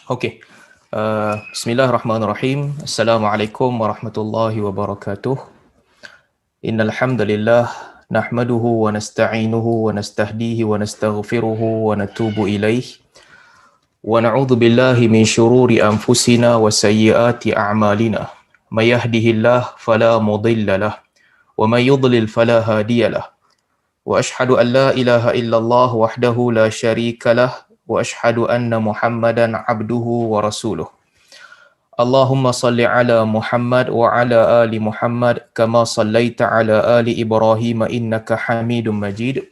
Okey. Bismillahirrahmanirrahim. Assalamualaikum warahmatullahi wabarakatuh. Innal hamdalillah nahmaduhu wa nasta'inuhu wa nastahdihi wa nastaghfiruhu wa natubu ilaih. Wa na'udzu billahi min syururi anfusina wa sayyiati a'malina. May yahdihillahu fala mudilla lahu wa may yudlil fala hadiya lahu. Wa ashhadu an la ilaha illallah wahdahu la syarika lahu wa ashhadu anna Muhammadan abduhu wa rasuluh. Allahumma salli ala Muhammad wa ala ali Muhammad kama sallaita ala ali Ibrahim innaka Hamidum Majid.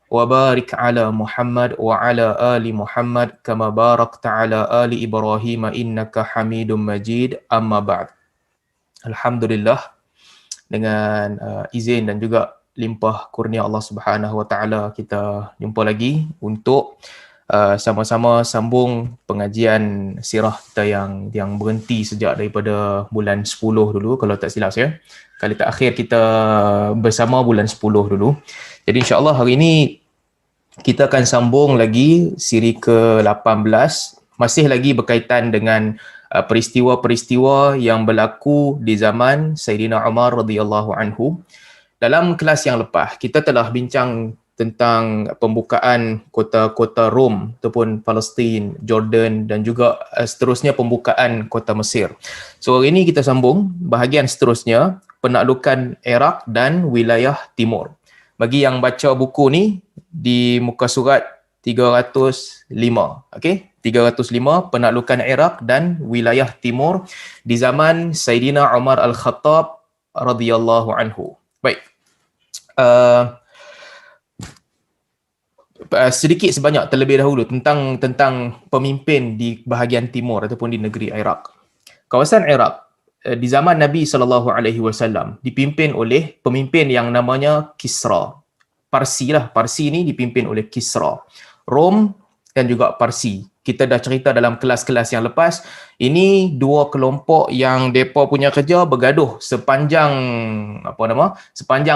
Wa barik ala Muhammad wa ala ali Muhammad kama barakta ala ali Ibrahim innaka Hamidum Majid. Amma ba'd. Alhamdulillah, dengan izin dan juga limpah kurnia Allah Subhanahu wa taala, kita jumpa lagi untuk sama-sama sambung pengajian sirah kita yang berhenti sejak daripada bulan 10 dulu kalau tak silap saya. Kali terakhir kita bersama bulan 10 dulu. Jadi insya-Allah hari ini kita akan sambung lagi siri ke-18, masih lagi berkaitan dengan peristiwa-peristiwa yang berlaku di zaman Sayyidina Umar radhiyallahu anhu. Dalam kelas yang lepas kita telah bincang tentang pembukaan kota-kota Rom ataupun Palestin, Jordan dan juga seterusnya pembukaan kota Mesir. So hari ini kita sambung bahagian seterusnya, penaklukan Iraq dan wilayah timur. Bagi yang baca buku ni di muka surat 305, okey? 305, penaklukan Iraq dan wilayah timur di zaman Sayyidina Umar Al-Khattab radhiyallahu anhu. Baik. Sedikit sebanyak terlebih dahulu tentang pemimpin di bahagian timur ataupun di negeri Iraq. Kawasan Iraq di zaman Nabi SAW dipimpin oleh pemimpin yang namanya Kisra. Parsi lah, Parsi ni dipimpin oleh Kisra. Rom dan juga Parsi. Kita dah cerita dalam kelas-kelas yang lepas, ini dua kelompok yang depa punya kerja bergaduh sepanjang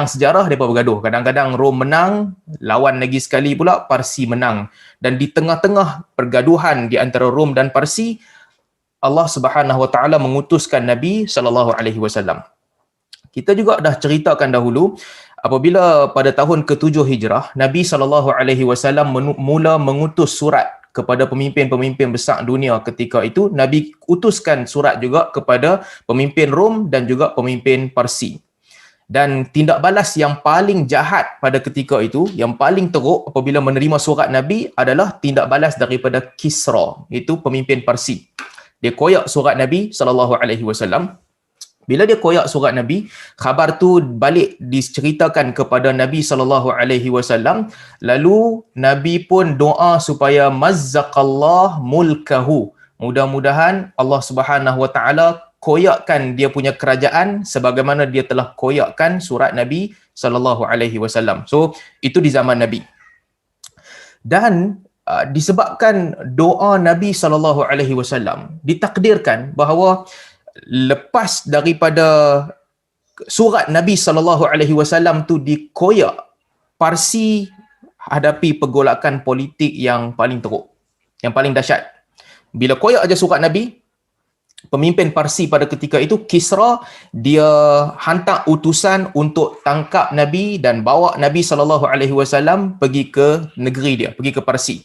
sejarah depa bergaduh. Kadang-kadang Rom menang, lawan lagi sekali pula Parsi menang. Dan di tengah-tengah pergaduhan di antara Rom dan Parsi, Allah Subhanahu Wa Taala mengutuskan Nabi SAW. Kita juga dah ceritakan dahulu apabila pada tahun ke-7 Hijrah, Nabi SAW mula mengutus surat kepada pemimpin-pemimpin besar dunia ketika itu. Nabi utuskan surat juga kepada pemimpin Rom dan juga pemimpin Parsi. Dan tindak balas yang paling jahat pada ketika itu, yang paling teruk apabila menerima surat Nabi adalah tindak balas daripada Kisra, itu pemimpin Parsi. Dia koyak surat Nabi SAW. Bila dia koyak surat Nabi, khabar tu balik diceritakan kepada Nabi SAW. Lalu Nabi pun doa supaya mazzaqallah mulkahu. Mudah-mudahan Allah Subhanahu Wa Taala koyakkan dia punya kerajaan sebagaimana dia telah koyakkan surat Nabi SAW. So itu di zaman Nabi. Dan disebabkan doa Nabi SAW, ditakdirkan bahawa lepas daripada surat Nabi SAW tu dikoyak, Parsi hadapi pergolakan politik yang paling teruk, yang paling dahsyat. Bila koyak aja surat Nabi, pemimpin Parsi pada ketika itu, Kisra, dia hantar utusan untuk tangkap Nabi dan bawa Nabi SAW pergi ke negeri dia, pergi ke Parsi.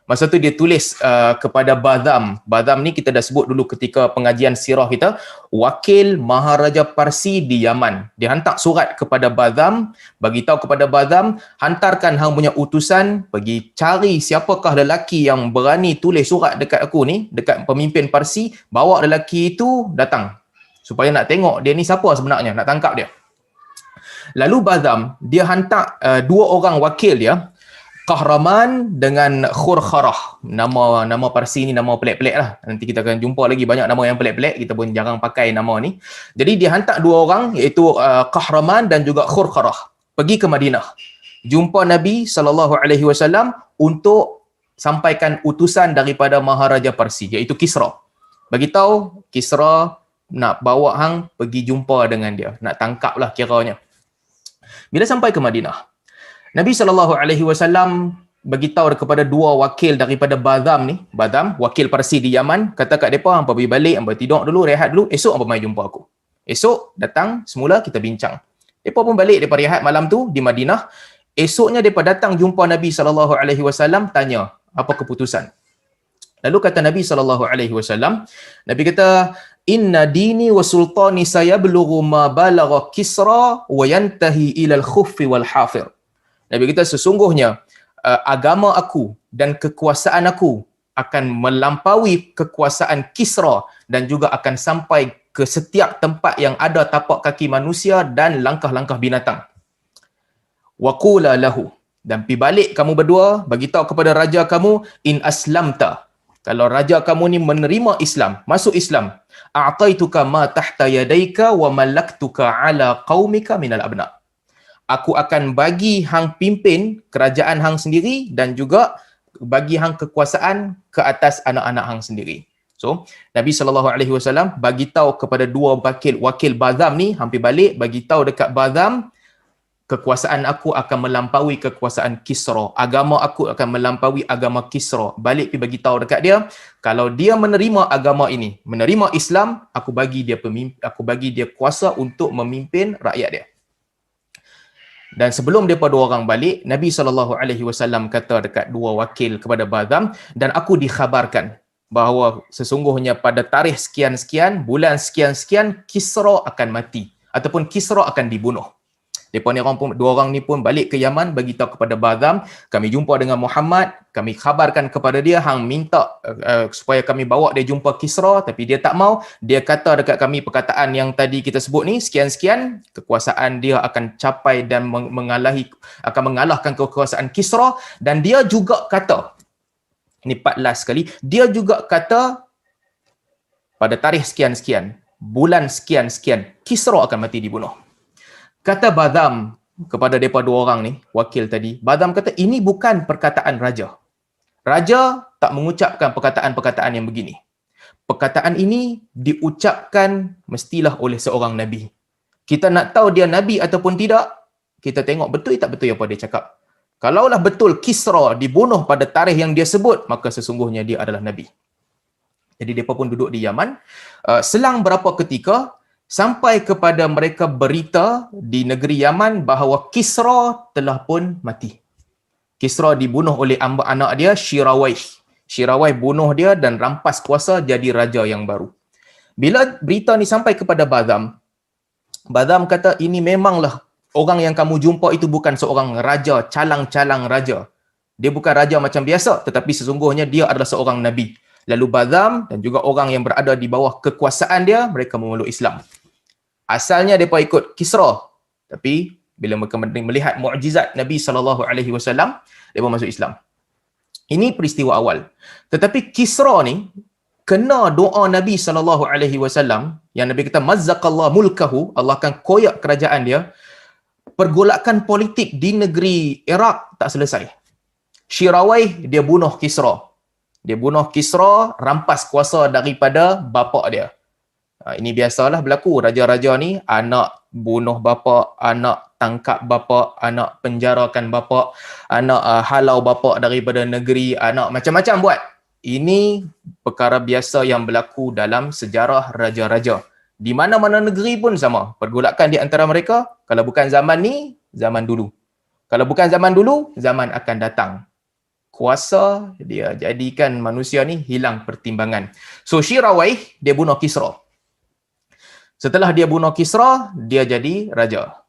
Masa tu dia tulis kepada Badham. Badham ni kita dah sebut dulu ketika pengajian sirah kita, wakil Maharaja Parsi di Yaman. Dia hantar surat kepada Badham, bagi tahu kepada Badham, hantarkan hang punya utusan pergi cari siapakah lelaki yang berani tulis surat dekat aku ni, dekat pemimpin Parsi, bawa lelaki itu datang supaya nak tengok dia ni siapa sebenarnya, nak tangkap dia. Lalu Badham dia hantar dua orang wakil dia, Kahraman dengan Khurkharah. Nama Parsi ni nama pelik-pelik lah. Nanti kita akan jumpa lagi banyak nama yang pelik-pelik. Kita pun jarang pakai nama ni. Jadi dia hantar dua orang, iaitu Kahraman dan juga Khurkharah, pergi ke Madinah. Jumpa Nabi SAW untuk sampaikan utusan daripada Maharaja Parsi, iaitu Kisra. Bagi tahu Kisra nak bawa hang pergi jumpa dengan dia. Nak tangkap lah kiranya. Bila sampai ke Madinah, Nabi SAW beritahu kepada dua wakil daripada Badam ni, Badam, wakil Parsi di Yaman, kata kat mereka, hampa pergi balik, hampa tidur dulu, rehat dulu, esok hampa mai jumpa aku. Esok datang, semula kita bincang. Mereka pun balik, mereka rehat malam tu di Madinah. Esoknya mereka datang jumpa Nabi SAW, tanya, apa keputusan? Lalu kata Nabi SAW, Nabi kata, inna dini wa sultani sayablughu ma balagha Kisra wa yantahi ila al-khuffi wal hafir. Nabi kata, sesungguhnya agama aku dan kekuasaan aku akan melampaui kekuasaan Kisra dan juga akan sampai ke setiap tempat yang ada tapak kaki manusia dan langkah-langkah binatang. Wa qula lahu, dan pi balik kamu berdua, bagi tahu kepada raja kamu, in aslamta, kalau raja kamu ni menerima Islam, masuk Islam, a'taituka ma tahta yadayka wa malaktuka ala qaumika minal abna. Aku akan bagi hang pimpin kerajaan hang sendiri dan juga bagi hang kekuasaan ke atas anak-anak hang sendiri. So, Nabi SAW bagi tahu kepada dua wakil Badam ni, hampir balik bagi tahu dekat Badam, kekuasaan aku akan melampaui kekuasaan Kisra. Agama aku akan melampaui agama Kisra. Balik pergi bagi tahu dekat dia, kalau dia menerima agama ini, menerima Islam, aku bagi dia kuasa untuk memimpin rakyat dia. Dan sebelum mereka dua orang balik, Nabi SAW kata dekat dua wakil kepada Badam, dan aku dikhabarkan bahawa sesungguhnya pada tarikh sekian-sekian, bulan sekian-sekian, Kisra akan mati ataupun Kisra akan dibunuh. Mereka ni dua orang ni pun balik ke Yaman, bagi tahu kepada Badam, kami jumpa dengan Muhammad, kami khabarkan kepada dia, hang minta supaya kami bawa dia jumpa Kisra, tapi dia tak mau. Dia kata dekat kami perkataan yang tadi kita sebut ni, sekian-sekian, kekuasaan dia akan capai dan akan mengalahkan kekuasaan Kisra. Dan dia juga kata, ni 14 kali, dia juga kata pada tarikh sekian-sekian, bulan sekian-sekian, Kisra akan mati dibunuh. Kata Badam kepada mereka dua orang ni, wakil tadi, Badam kata, ini bukan perkataan raja. Raja tak mengucapkan perkataan-perkataan yang begini. Perkataan ini diucapkan mestilah oleh seorang Nabi. Kita nak tahu dia Nabi ataupun tidak, kita tengok betul tak betul apa dia cakap. Kalaulah betul Kisra dibunuh pada tarikh yang dia sebut, maka sesungguhnya dia adalah Nabi. Jadi mereka pun duduk di Yaman. Selang berapa ketika, sampai kepada mereka berita di negeri Yaman bahawa Kisra telah pun mati. Kisra dibunuh oleh anak dia, Shirawaih. Shirawaih bunuh dia dan rampas kuasa jadi raja yang baru. Bila berita ni sampai kepada Badam, Badam kata, ini memanglah orang yang kamu jumpa itu bukan seorang raja, calang-calang raja. Dia bukan raja macam biasa, tetapi sesungguhnya dia adalah seorang Nabi. Lalu Badam dan juga orang yang berada di bawah kekuasaan dia, mereka memeluk Islam. Asalnya mereka ikut Kisra, tapi bila mereka melihat mukjizat Nabi SAW, mereka masuk Islam. Ini peristiwa awal. Tetapi Kisra ni kena doa Nabi SAW yang Nabi kata, mazzaqallahu mulkahu, Allah akan koyak kerajaan dia. Pergolakan politik di negeri Iraq tak selesai. Shirawaih dia bunuh Kisra. Dia bunuh Kisra, rampas kuasa daripada bapa dia. Ini biasalah berlaku, raja-raja ni, anak bunuh bapa, anak tangkap bapa, anak penjarakan bapa, anak halau bapa daripada negeri, anak macam-macam buat. Ini perkara biasa yang berlaku dalam sejarah raja-raja. Di mana-mana negeri pun sama, pergolakan di antara mereka, kalau bukan zaman ni, zaman dulu. Kalau bukan zaman dulu, zaman akan datang. Kuasa dia jadikan manusia ni hilang pertimbangan. So Shirawaih dia bunuh Kisra. Setelah dia bunuh Kisra, dia jadi raja.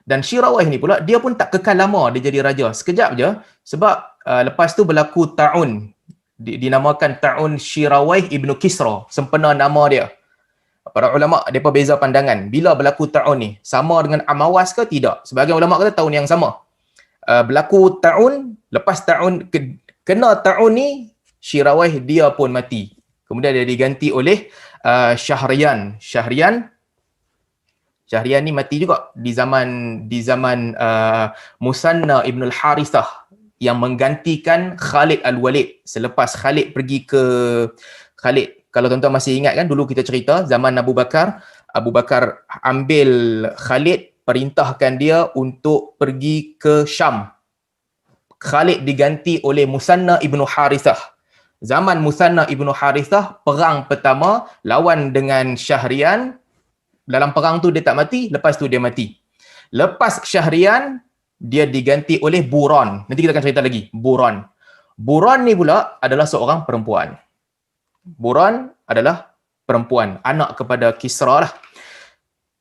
Dan Shirawaih ni pula, dia pun tak kekal lama dia jadi raja. Sekejap je, sebab lepas tu berlaku ta'un. Dinamakan ta'un Shirawaih ibnu Kisra. Sempena nama dia. Para ulama' mereka beza pandangan. Bila berlaku ta'un ni, sama dengan Amawas ke tidak? Sebahagian ulama' kata tahun yang sama. Berlaku ta'un, lepas ta'un, kena ta'un ni, Shirawaih dia pun mati. Kemudian dia diganti oleh Syahriyan ni mati juga di zaman Musanna ibn al-Harithah yang menggantikan Khalid al-Walid. Selepas Khalid pergi ke Khalid, kalau tuan-tuan masih ingat kan, dulu kita cerita zaman Abu Bakar ambil Khalid, perintahkan dia untuk pergi ke Syam. Khalid diganti oleh Musanna ibnu Harithah. Zaman Musanna ibnu Harithah, perang pertama lawan dengan Syahrian. Dalam perang tu dia tak mati, lepas tu dia mati. Lepas Syahrian, dia diganti oleh Buron. Nanti kita akan cerita lagi. Buron. Buron ni pula adalah seorang perempuan. Buron adalah perempuan, anak kepada Kisra lah.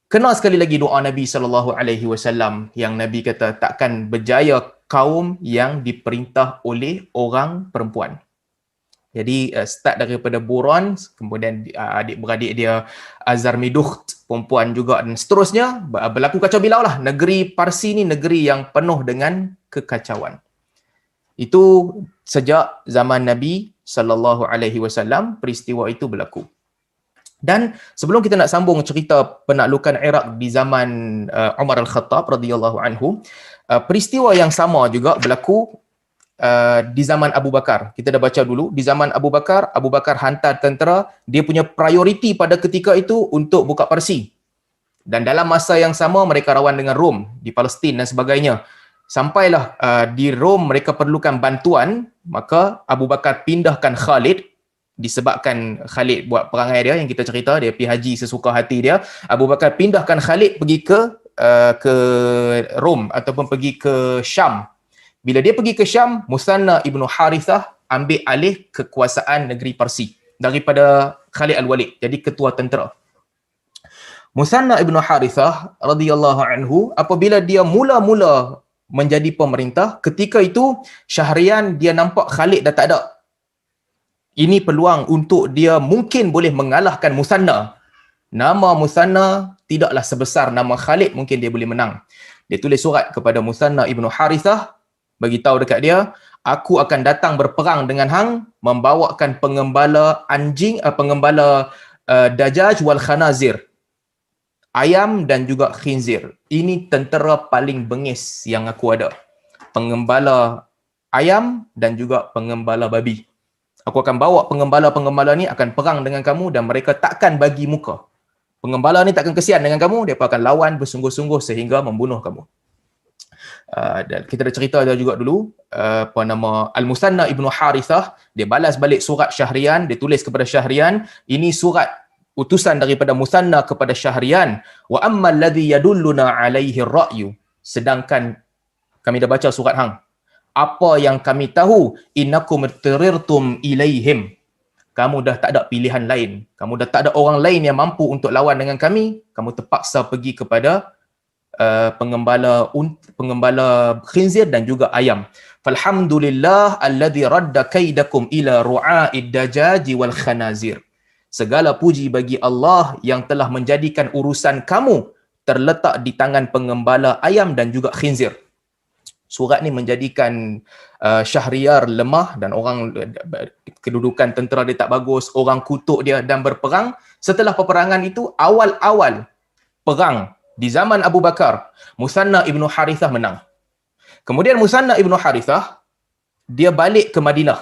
Kena sekali lagi doa Nabi SAW yang Nabi kata takkan berjaya kaum yang diperintah oleh orang perempuan. Jadi start daripada Buron, kemudian adik-beradik dia Azarmidukht, perempuan juga, dan seterusnya berlaku kacau bilau lah. Negeri Parsi ni negeri yang penuh dengan kekacauan. Itu sejak zaman Nabi SAW peristiwa itu berlaku. Dan sebelum kita nak sambung cerita penaklukan Iraq di zaman Umar Al-Khattab radhiyallahu anhu, peristiwa yang sama juga berlaku di zaman Abu Bakar. Kita dah baca dulu, di zaman Abu Bakar hantar tentera, dia punya prioriti pada ketika itu untuk buka Parsi. Dan dalam masa yang sama mereka rawan dengan Rom di Palestin dan sebagainya. Sampailah di Rom mereka perlukan bantuan, maka Abu Bakar pindahkan Khalid. Disebabkan Khalid buat perangai dia yang kita cerita, dia pergi haji sesuka hati dia, Abu Bakar pindahkan Khalid pergi ke Rom ataupun pergi ke Syam. Bila dia pergi ke Syam, Musanna ibnu Harithah ambil alih kekuasaan negeri Parsi daripada Khalid Al-Walid, jadi ketua tentera. Musanna ibnu Harithah radhiyallahu anhu, apabila dia mula-mula menjadi pemerintah, ketika itu Syahrian dia nampak Khalid dah tak ada. Ini peluang untuk dia mungkin boleh mengalahkan Musanna. Nama Musanna tidaklah sebesar nama Khalid, mungkin dia boleh menang. Dia tulis surat kepada Musanna ibnu Harithah, bagi tahu dekat dia, aku akan datang berperang dengan hang, membawakan pengembala anjing, pengembala dajaj wal khanazir, ayam dan juga khinzir. Ini tentera paling bengis yang aku ada. Pengembala ayam dan juga pengembala babi. Aku akan bawa pengembala-pengembala ni akan perang dengan kamu dan mereka takkan bagi muka. Pengembala ni takkan kesian dengan kamu, dia akan lawan bersungguh-sungguh sehingga membunuh kamu. Dan kita dah cerita dia juga dulu, Al-Musanna ibnu Harithah, dia balas balik surat Syahrian, dia tulis kepada Syahrian, ini surat utusan daripada Musanna kepada Syahrian, wa ammal ladzi yadulluna alaihi ar-ra'yu, sedangkan kami dah baca surat hang, apa yang kami tahu, innakum tirirtum ilaihim, kamu dah tak ada pilihan lain, kamu dah tak ada orang lain yang mampu untuk lawan dengan kami, kamu terpaksa pergi kepada pengembala khinzir dan juga ayam. Falhamdulillah alladhi radda kaidakum ila ru'a'id dajaji wal khanazir. Segala puji bagi Allah yang telah menjadikan urusan kamu terletak di tangan pengembala ayam dan juga khinzir. Surat ni menjadikan Syahriar lemah dan orang kedudukan tentera dia tak bagus, orang kutuk dia dan berperang. Setelah peperangan itu, awal-awal perang di zaman Abu Bakar, Musanna ibnu Harithah menang. Kemudian Musanna ibnu Harithah dia balik ke Madinah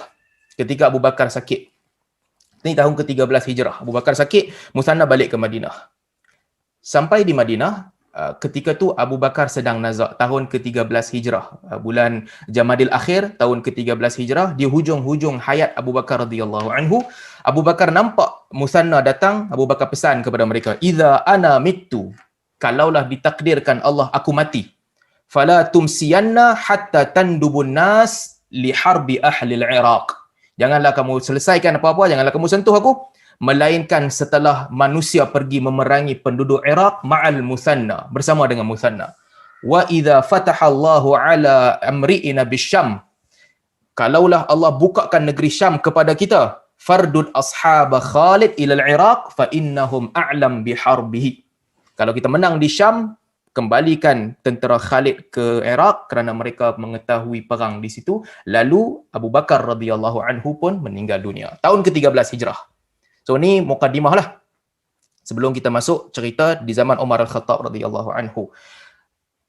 ketika Abu Bakar sakit. Ini tahun ke-13 Hijrah. Abu Bakar sakit, Musanna balik ke Madinah. Sampai di Madinah, ketika tu Abu Bakar sedang nazak, tahun ke-13 Hijrah, bulan Jamadil Akhir tahun ke-13 Hijrah, di hujung-hujung hayat Abu Bakar radhiyallahu anhu. Abu Bakar nampak Musanna datang, Abu Bakar pesan kepada mereka, "Idza ana mittu," kalaulah ditakdirkan Allah aku mati, "fala tumsiyanna hatta tandubun nas li harbi ahli al-Iraq." Janganlah kamu selesaikan apa-apa, janganlah kamu sentuh aku, melainkan setelah manusia pergi memerangi penduduk Iraq ma'al Musanna, bersama dengan Musanna. Wa idza fatahallahu ala amri'ina bisyam, kalaulah Allah bukakan negeri Syam kepada kita, fardud ashab Khalid ila al-Iraq fa innahum a'lam biharbihi. Kalau kita menang di Syam, kembalikan tentera Khalid ke Iraq kerana mereka mengetahui perang di situ. Lalu Abu Bakar radhiyallahu anhu pun meninggal dunia tahun ke-13 Hijrah. So ni mukadimah lah sebelum kita masuk cerita di zaman Umar Al-Khattab radhiyallahu anhu.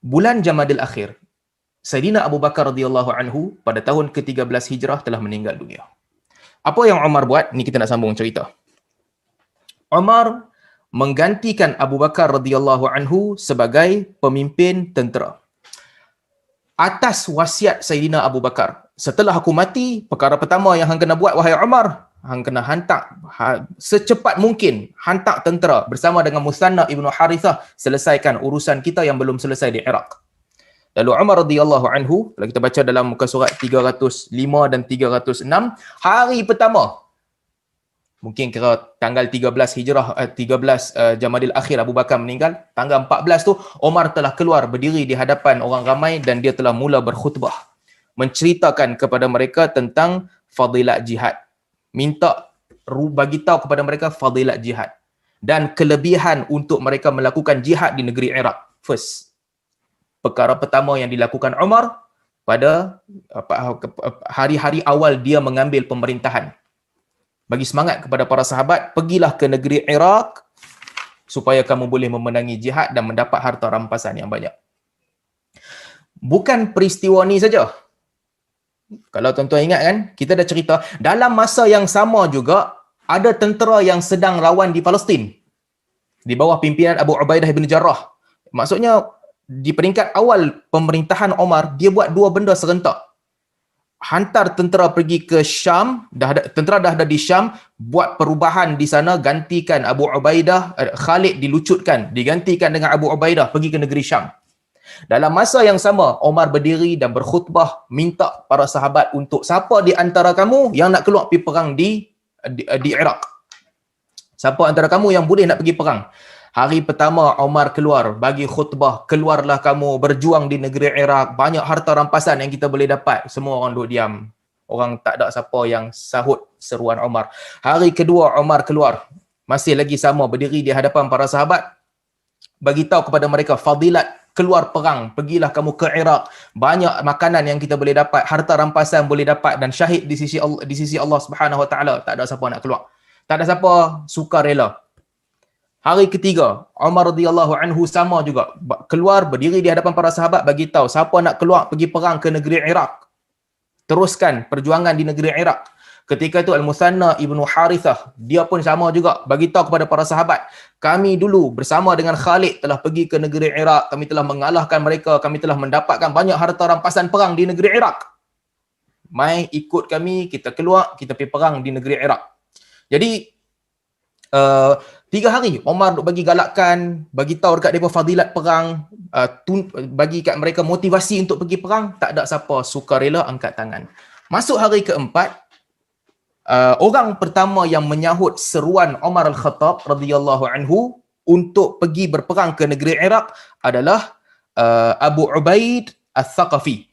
Bulan Jamadil Akhir, Sayyidina Abu Bakar radhiyallahu anhu pada tahun ke-13 Hijrah telah meninggal dunia. Apa yang Umar buat? Ni kita nak sambung cerita. Umar menggantikan Abu Bakar radhiyallahu anhu sebagai pemimpin tentera. atas wasiat Sayyidina Abu Bakar. Setelah aku mati, perkara pertama yang hang kena buat, wahai Umar, hang kena hantar secepat mungkin, hantar tentera bersama dengan Musanna ibnu Harithah, selesaikan urusan kita yang belum selesai di Iraq. Lalu Umar radhiyallahu anhu, kalau kita baca dalam muka surat 305 dan 306, hari pertama, mungkin kira tanggal 13 Hijrah, 13 Jamadil Akhir Abu Bakar meninggal, tanggal 14 tu Umar telah keluar berdiri di hadapan orang ramai dan dia telah mula berkhutbah, menceritakan kepada mereka tentang fadilat jihad. Minta bagi tahu kepada mereka fadilat jihad dan kelebihan untuk mereka melakukan jihad di negeri Iraq. First, perkara pertama yang dilakukan Umar pada hari-hari awal dia mengambil pemerintahan, bagi semangat kepada para sahabat, pergilah ke negeri Iraq supaya kamu boleh memenangi jihad dan mendapat harta rampasan yang banyak. Bukan peristiwa ni saja. Kalau tuan-tuan ingat kan, kita dah cerita, dalam masa yang sama juga, ada tentera yang sedang lawan di Palestin, di bawah pimpinan Abu Ubaidah bin Jarrah. Maksudnya, di peringkat awal pemerintahan Umar, dia buat dua benda serentak. Hantar tentera pergi ke Syam, tentera dah ada di Syam, buat perubahan di sana, gantikan Abu Ubaidah, Khalid dilucutkan, digantikan dengan Abu Ubaidah, pergi ke negeri Syam. Dalam masa yang sama, Umar berdiri dan berkhutbah, minta para sahabat untuk siapa di antara kamu yang nak keluar pergi perang di Iraq. Siapa antara kamu yang boleh nak pergi perang? Hari pertama Umar keluar bagi khutbah, keluarlah kamu berjuang di negeri Iraq, banyak harta rampasan yang kita boleh dapat. Semua orang duduk diam. Orang tak ada siapa yang sahut seruan Umar. Hari kedua Umar keluar, masih lagi sama berdiri di hadapan para sahabat, bagi tahu kepada mereka fadilat keluar perang, pergilah kamu ke Iraq, banyak makanan yang kita boleh dapat, harta rampasan boleh dapat dan syahid di sisi Allah Subhanahu Wa Taala. Tak ada siapa nak keluar. Tak ada siapa suka rela. Hari ketiga, Umar radhiyallahu anhu sama juga keluar berdiri di hadapan para sahabat, bagi tahu siapa nak keluar pergi perang ke negeri Iraq, teruskan perjuangan di negeri Iraq. Ketika itu Al-Musanna ibnu Harithah, dia pun sama juga bagi tahu kepada para sahabat, kami dulu bersama dengan Khalid telah pergi ke negeri Iraq, kami telah mengalahkan mereka, kami telah mendapatkan banyak harta rampasan perang di negeri Iraq. Mai ikut kami, kita keluar, kita pergi perang di negeri Iraq. Jadi 3 hari Umar bagi galakkan, bagi tahu dekat mereka fadilat perang, bagi kat mereka motivasi untuk pergi perang. Tak ada siapa sukarela angkat tangan. Masuk hari keempat, orang pertama yang menyahut seruan Umar Al-Khattab radhiyallahu anhu untuk pergi berperang ke negeri Iraq adalah Abu Ubaid Al-Thaqafi.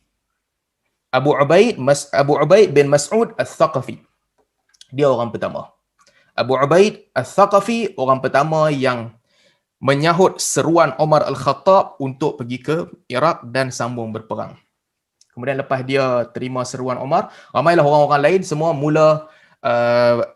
Abu Ubaid bin Mas'ud Al-Thaqafi. Dia orang pertama. Abu Ubaid Al-Thaqafi orang pertama yang menyahut seruan Umar Al-Khattab untuk pergi ke Iraq dan sambung berperang. Kemudian lepas dia terima seruan Umar, ramailah orang-orang lain semua mula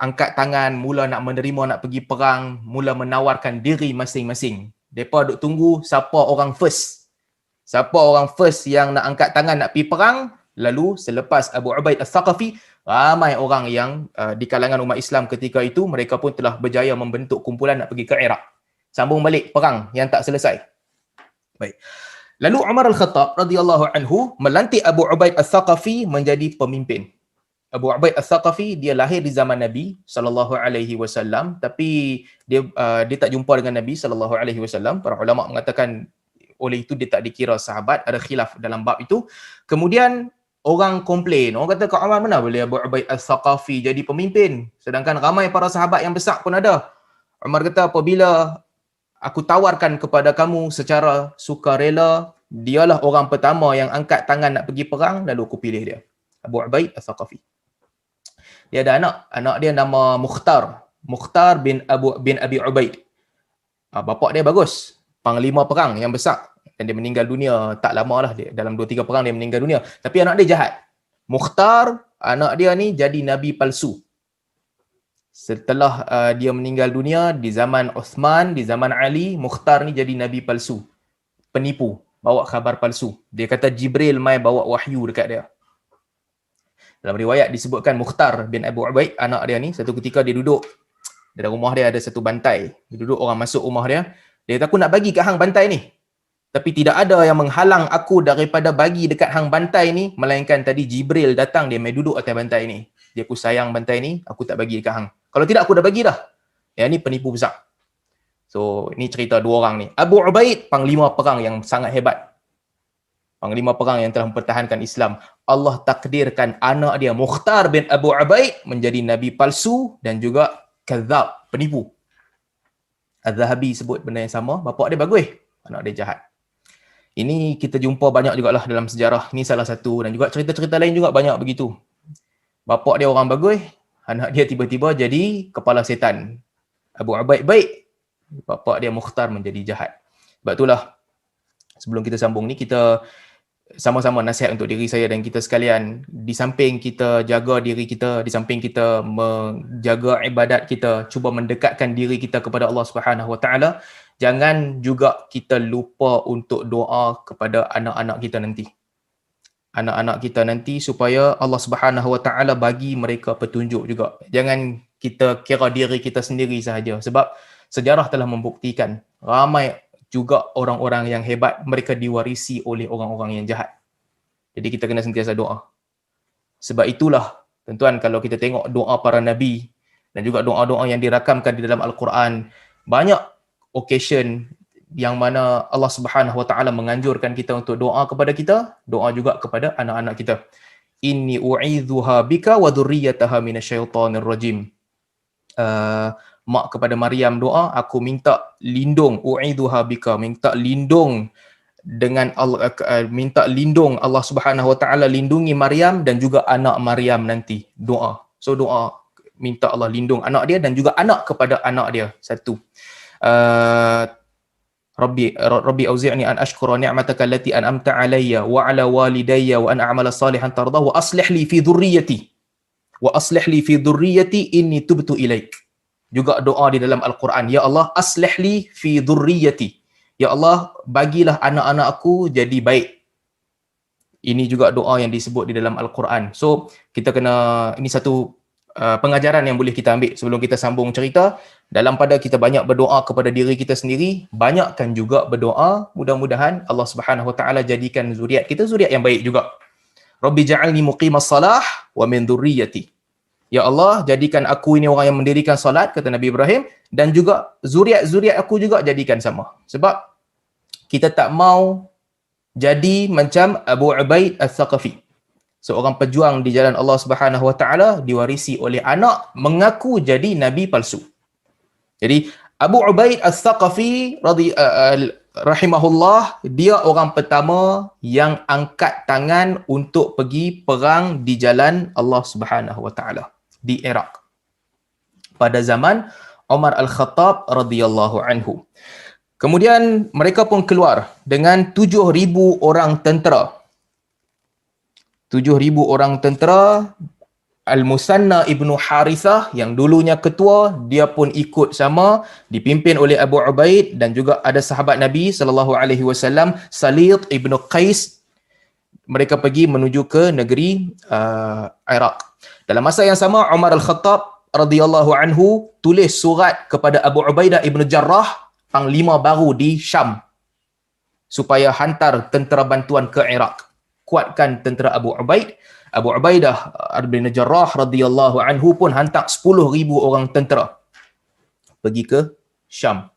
angkat tangan, mula nak menerima nak pergi perang, mula menawarkan diri masing-masing. Mereka duk tunggu siapa orang first. Siapa orang first yang nak angkat tangan nak pergi perang. Lalu selepas Abu Ubaid Al-Thaqafi, ramai orang yang di kalangan umat Islam ketika itu, mereka pun telah berjaya membentuk kumpulan nak pergi ke Iraq. Sambung balik perang yang tak selesai. Baik. Lalu Umar Al-Khattab radhiyallahu anhu melantik Abu Ubaid Al-Thaqafi menjadi pemimpin. Abu Ubaid Al-Thaqafi dia lahir di zaman Nabi sallallahu alaihi wasallam, tapi dia tak jumpa dengan Nabi sallallahu alaihi wasallam. Para ulama mengatakan oleh itu dia tak dikira sahabat, ada khilaf dalam bab itu. Kemudian orang komplain, orang kata, Kak Umar, mana boleh Abu Ubaid Al-Thaqafi jadi pemimpin sedangkan ramai para sahabat yang besar pun ada. Umar kata, apabila aku tawarkan kepada kamu secara sukarela, dialah orang pertama yang angkat tangan nak pergi perang, lalu aku pilih dia, Abu Ubaid Al-Thaqafi. Dia ada anak dia nama Mukhtar bin Abi Ubaid. Bapak dia bagus, panglima perang yang besar, dan dia meninggal dunia tak lama lah, dia dalam 2-3 perang dia meninggal dunia. Tapi anak dia jahat. Mukhtar, anak dia ni jadi nabi palsu. Setelah dia meninggal dunia di zaman Uthman, di zaman Ali, Mukhtar ni jadi nabi palsu, penipu, bawa khabar palsu. Dia kata Jibril mai bawa wahyu dekat dia. Dalam riwayat disebutkan Mukhtar bin Abu Ubaid, anak dia ni, satu ketika dia duduk dalam rumah dia, ada satu bantai. Dia duduk, orang masuk rumah dia, dia kata, aku nak bagi kat hang bantai ni. Tapi tidak ada yang menghalang aku daripada bagi dekat hang bantai ni, melainkan tadi Jibril datang, dia mai duduk atas bantai ni. Dia, aku sayang bantai ni, aku tak bagi dekat hang. Kalau tidak aku dah bagi dah. Yang ni penipu besar. So, ni cerita dua orang ni. Abu Ubaid, panglima perang yang sangat hebat. Panglima perang yang telah mempertahankan Islam. Allah takdirkan anak dia Mukhtar bin Abu Ubaid menjadi nabi palsu dan juga kadzab, penipu. Az-Zahabi sebut benda yang sama, bapak dia bagus, anak dia jahat. Ini kita jumpa banyak jugalah dalam sejarah. Ini salah satu, dan juga cerita-cerita lain juga banyak begitu. Bapak dia orang bagus, anak dia tiba-tiba jadi kepala setan. Abu Ubaid baik, bapak dia Mukhtar menjadi jahat. Sebab itulah sebelum kita sambung ni, kita sama-sama nasihat untuk diri saya dan kita sekalian. Di samping kita jaga diri kita, di samping kita menjaga ibadat kita, cuba mendekatkan diri kita kepada Allah Subhanahu Wa Taala, jangan juga kita lupa untuk doa kepada anak-anak kita nanti. Anak-anak kita nanti supaya Allah Subhanahu Wa Taala bagi mereka petunjuk juga. Jangan kita kira diri kita sendiri sahaja, sebab sejarah telah membuktikan ramai juga orang-orang yang hebat, mereka diwarisi oleh orang-orang yang jahat. Jadi kita kena sentiasa doa. Sebab itulah, tuan-tuan, kalau kita tengok doa para nabi dan juga doa-doa yang dirakamkan di dalam Al-Quran, banyak occasion yang mana Allah Subhanahu Wa Taala menganjurkan kita untuk doa kepada kita, doa juga kepada anak-anak kita. Inni u'idzuha bika wa dzurriyyataha minasyaitonir rajim. Mak kepada Maryam doa, aku minta lindung, u'idzuha bika, minta lindung dengan Allah, minta lindung Allah Subhanahu Wa Taala lindungi Maryam dan juga anak Maryam nanti. Doa. So doa minta Allah lindung anak dia dan juga anak kepada anak dia. Satu. Rabbi auzi'ni an ashkura ni'mataka allati an'amta 'alayya wa 'ala walidayya wa an a'mala salihan tardahu wa aslih li fi dhurriyyati inni tubtu ilaik. Juga doa di dalam Al-Quran, ya Allah aslih li fi dhurriyyati, ya Allah bagilah anak-anak aku jadi baik. Ini juga doa yang disebut di dalam Al-Quran. So kita kena, ini satu pengajaran yang boleh kita ambil sebelum kita sambung cerita. Dalam pada kita banyak berdoa kepada diri kita sendiri, banyakkan juga berdoa, mudah-mudahan Allah Subhanahu Wa Taala jadikan zuriat kita zuriat yang baik juga. Rabbi ja'alni muqimas salah wa min dhurriyyati. Ya Allah, jadikan aku ini orang yang mendirikan salat, kata Nabi Ibrahim, dan juga zuriat-zuriat aku juga jadikan sama. Sebab kita tak mau jadi macam Abu Ubaid Al-Thaqafi, seorang pejuang di jalan Allah Subhanahu Wa Taala, diwarisi oleh anak mengaku jadi nabi palsu. Jadi Abu Ubaid Al-Thaqafi rahimahullah, dia orang pertama yang angkat tangan untuk pergi perang di jalan Allah Subhanahu Wa Taala di Iraq pada zaman Umar Al-Khattab radhiyallahu anhu. Kemudian mereka pun keluar dengan 7,000 orang tentera. 7,000 orang tentera. Al-Musanna ibnu Harithah yang dulunya ketua, dia pun ikut sama, dipimpin oleh Abu Ubaid, dan juga ada sahabat Nabi SAW, Salit ibnu Qais. Mereka pergi menuju ke negeri Iraq. Dalam masa yang sama, Umar Al-Khattab radhiyallahu anhu tulis surat kepada Abu Ubaidah ibnu Jarrah, panglima baru di Syam, supaya hantar tentera bantuan ke Iraq, kuatkan tentera Abu Ubaid. Abu Ubaidah bin Jarrah radhiyallahu anhu pun hantar 10,000 orang tentera pergi ke Syam,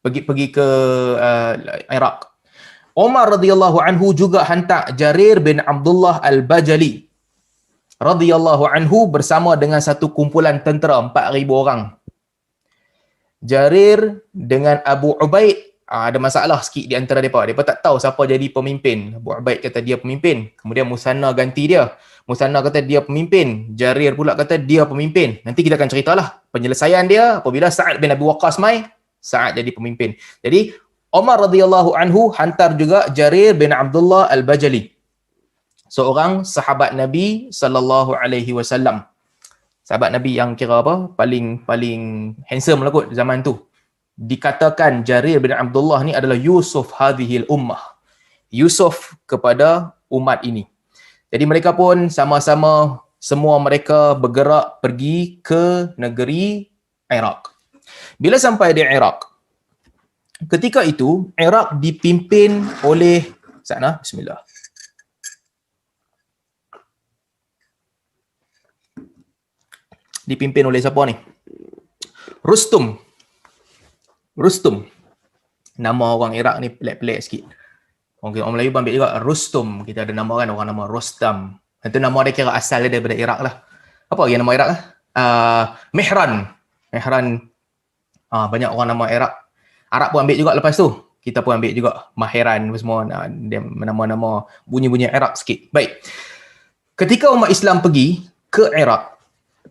pergi ke Iraq. Umar radhiyallahu anhu juga hantar Jarir bin Abdullah Al-Bajali radhiyallahu anhu bersama dengan satu kumpulan tentera 4,000 orang. Jarir dengan Abu Ubaid ada masalah sikit di antara mereka. Mereka tak tahu siapa jadi pemimpin. Abu Ubaid kata dia pemimpin. Kemudian Musanna ganti dia. Musanna kata dia pemimpin. Jarir pula kata dia pemimpin. Nanti kita akan ceritalah penyelesaian dia apabila Sa'ad bin Abi Waqqas mai, Sa'ad jadi pemimpin. Jadi Umar radhiyallahu anhu hantar juga Jarir bin Abdullah Al-Bajali, seorang sahabat Nabi sallallahu alaihi wasallam. Sahabat Nabi yang kira apa? Paling handsome lah kot zaman tu. Dikatakan Jarir bin Abdullah ni adalah Yusuf hadhil ummah. Yusuf kepada umat ini. Jadi mereka pun sama-sama, semua mereka bergerak pergi ke negeri Iraq. Bila sampai di Iraq, Ketika itu Iraq dipimpin oleh sana bismillah. Dipimpin oleh siapa ni? Rustum. Rustum. Nama orang Iraq ni pelik-pelik sikit. Orang Melayu pun ambil juga Rustum. Kita ada nama kan orang nama Rostam. Itu nama dia kira asal dia daripada Iraq lah. Apa lagi nama Iraq lah? Mehran. Mehran. Banyak orang nama Iraq. Arab pun ambil juga lepas tu. Kita pun ambil juga Maheran semua. Dia nama-nama bunyi-bunyi Iraq sikit. Baik. Ketika umat Islam pergi ke Iraq,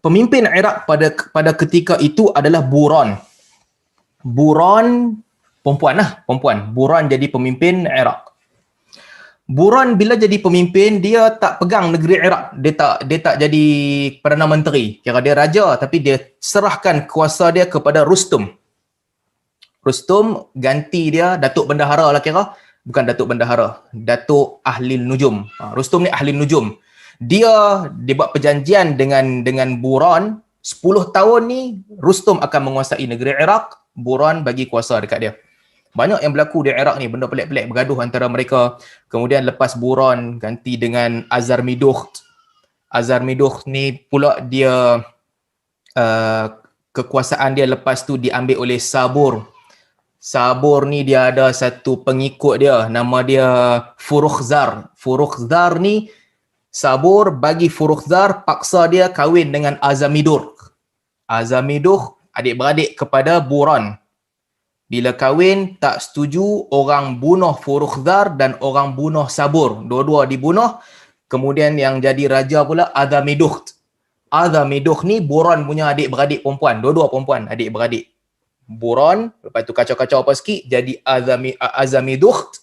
pemimpin Iraq pada ketika itu adalah Buran. Buran perempuan. Buran jadi pemimpin Iraq. Buran bila jadi pemimpin, dia tak pegang negeri Iraq. Dia tak jadi Perdana Menteri. Kira dia raja, tapi dia serahkan kuasa dia kepada Rustum. Rustum ganti dia Datuk Bendahara lah kira. Bukan Datuk Bendahara, Datuk Ahli Nujum. Rustum ni Ahli Nujum. Dia buat perjanjian dengan Buran. 10 tahun ni Rustum akan menguasai negeri Iraq. Buran bagi kuasa dekat dia. Banyak yang berlaku di Iraq ni, benda pelik-pelik bergaduh antara mereka. Kemudian lepas Buran ganti dengan Azarmidukht. Azarmidukht ni pula dia kekuasaan dia lepas tu diambil oleh Sabur. Sabur ni dia ada satu pengikut dia, nama dia Furukhzar. Furukhzar ni Sabur bagi Furukhzar paksa dia kahwin dengan Azamidukh. Azamidukh adik-beradik kepada Buran. Bila kahwin, tak setuju, orang bunuh Furukhzar dan orang bunuh Sabur. Dua-dua dibunuh. Kemudian yang jadi raja pula Azamidukh. Azamidukh ni Buran punya adik-beradik perempuan. Dua-dua perempuan, adik-beradik. Buran, lepas tu kacau-kacau apa sikit, jadi Azamidukh.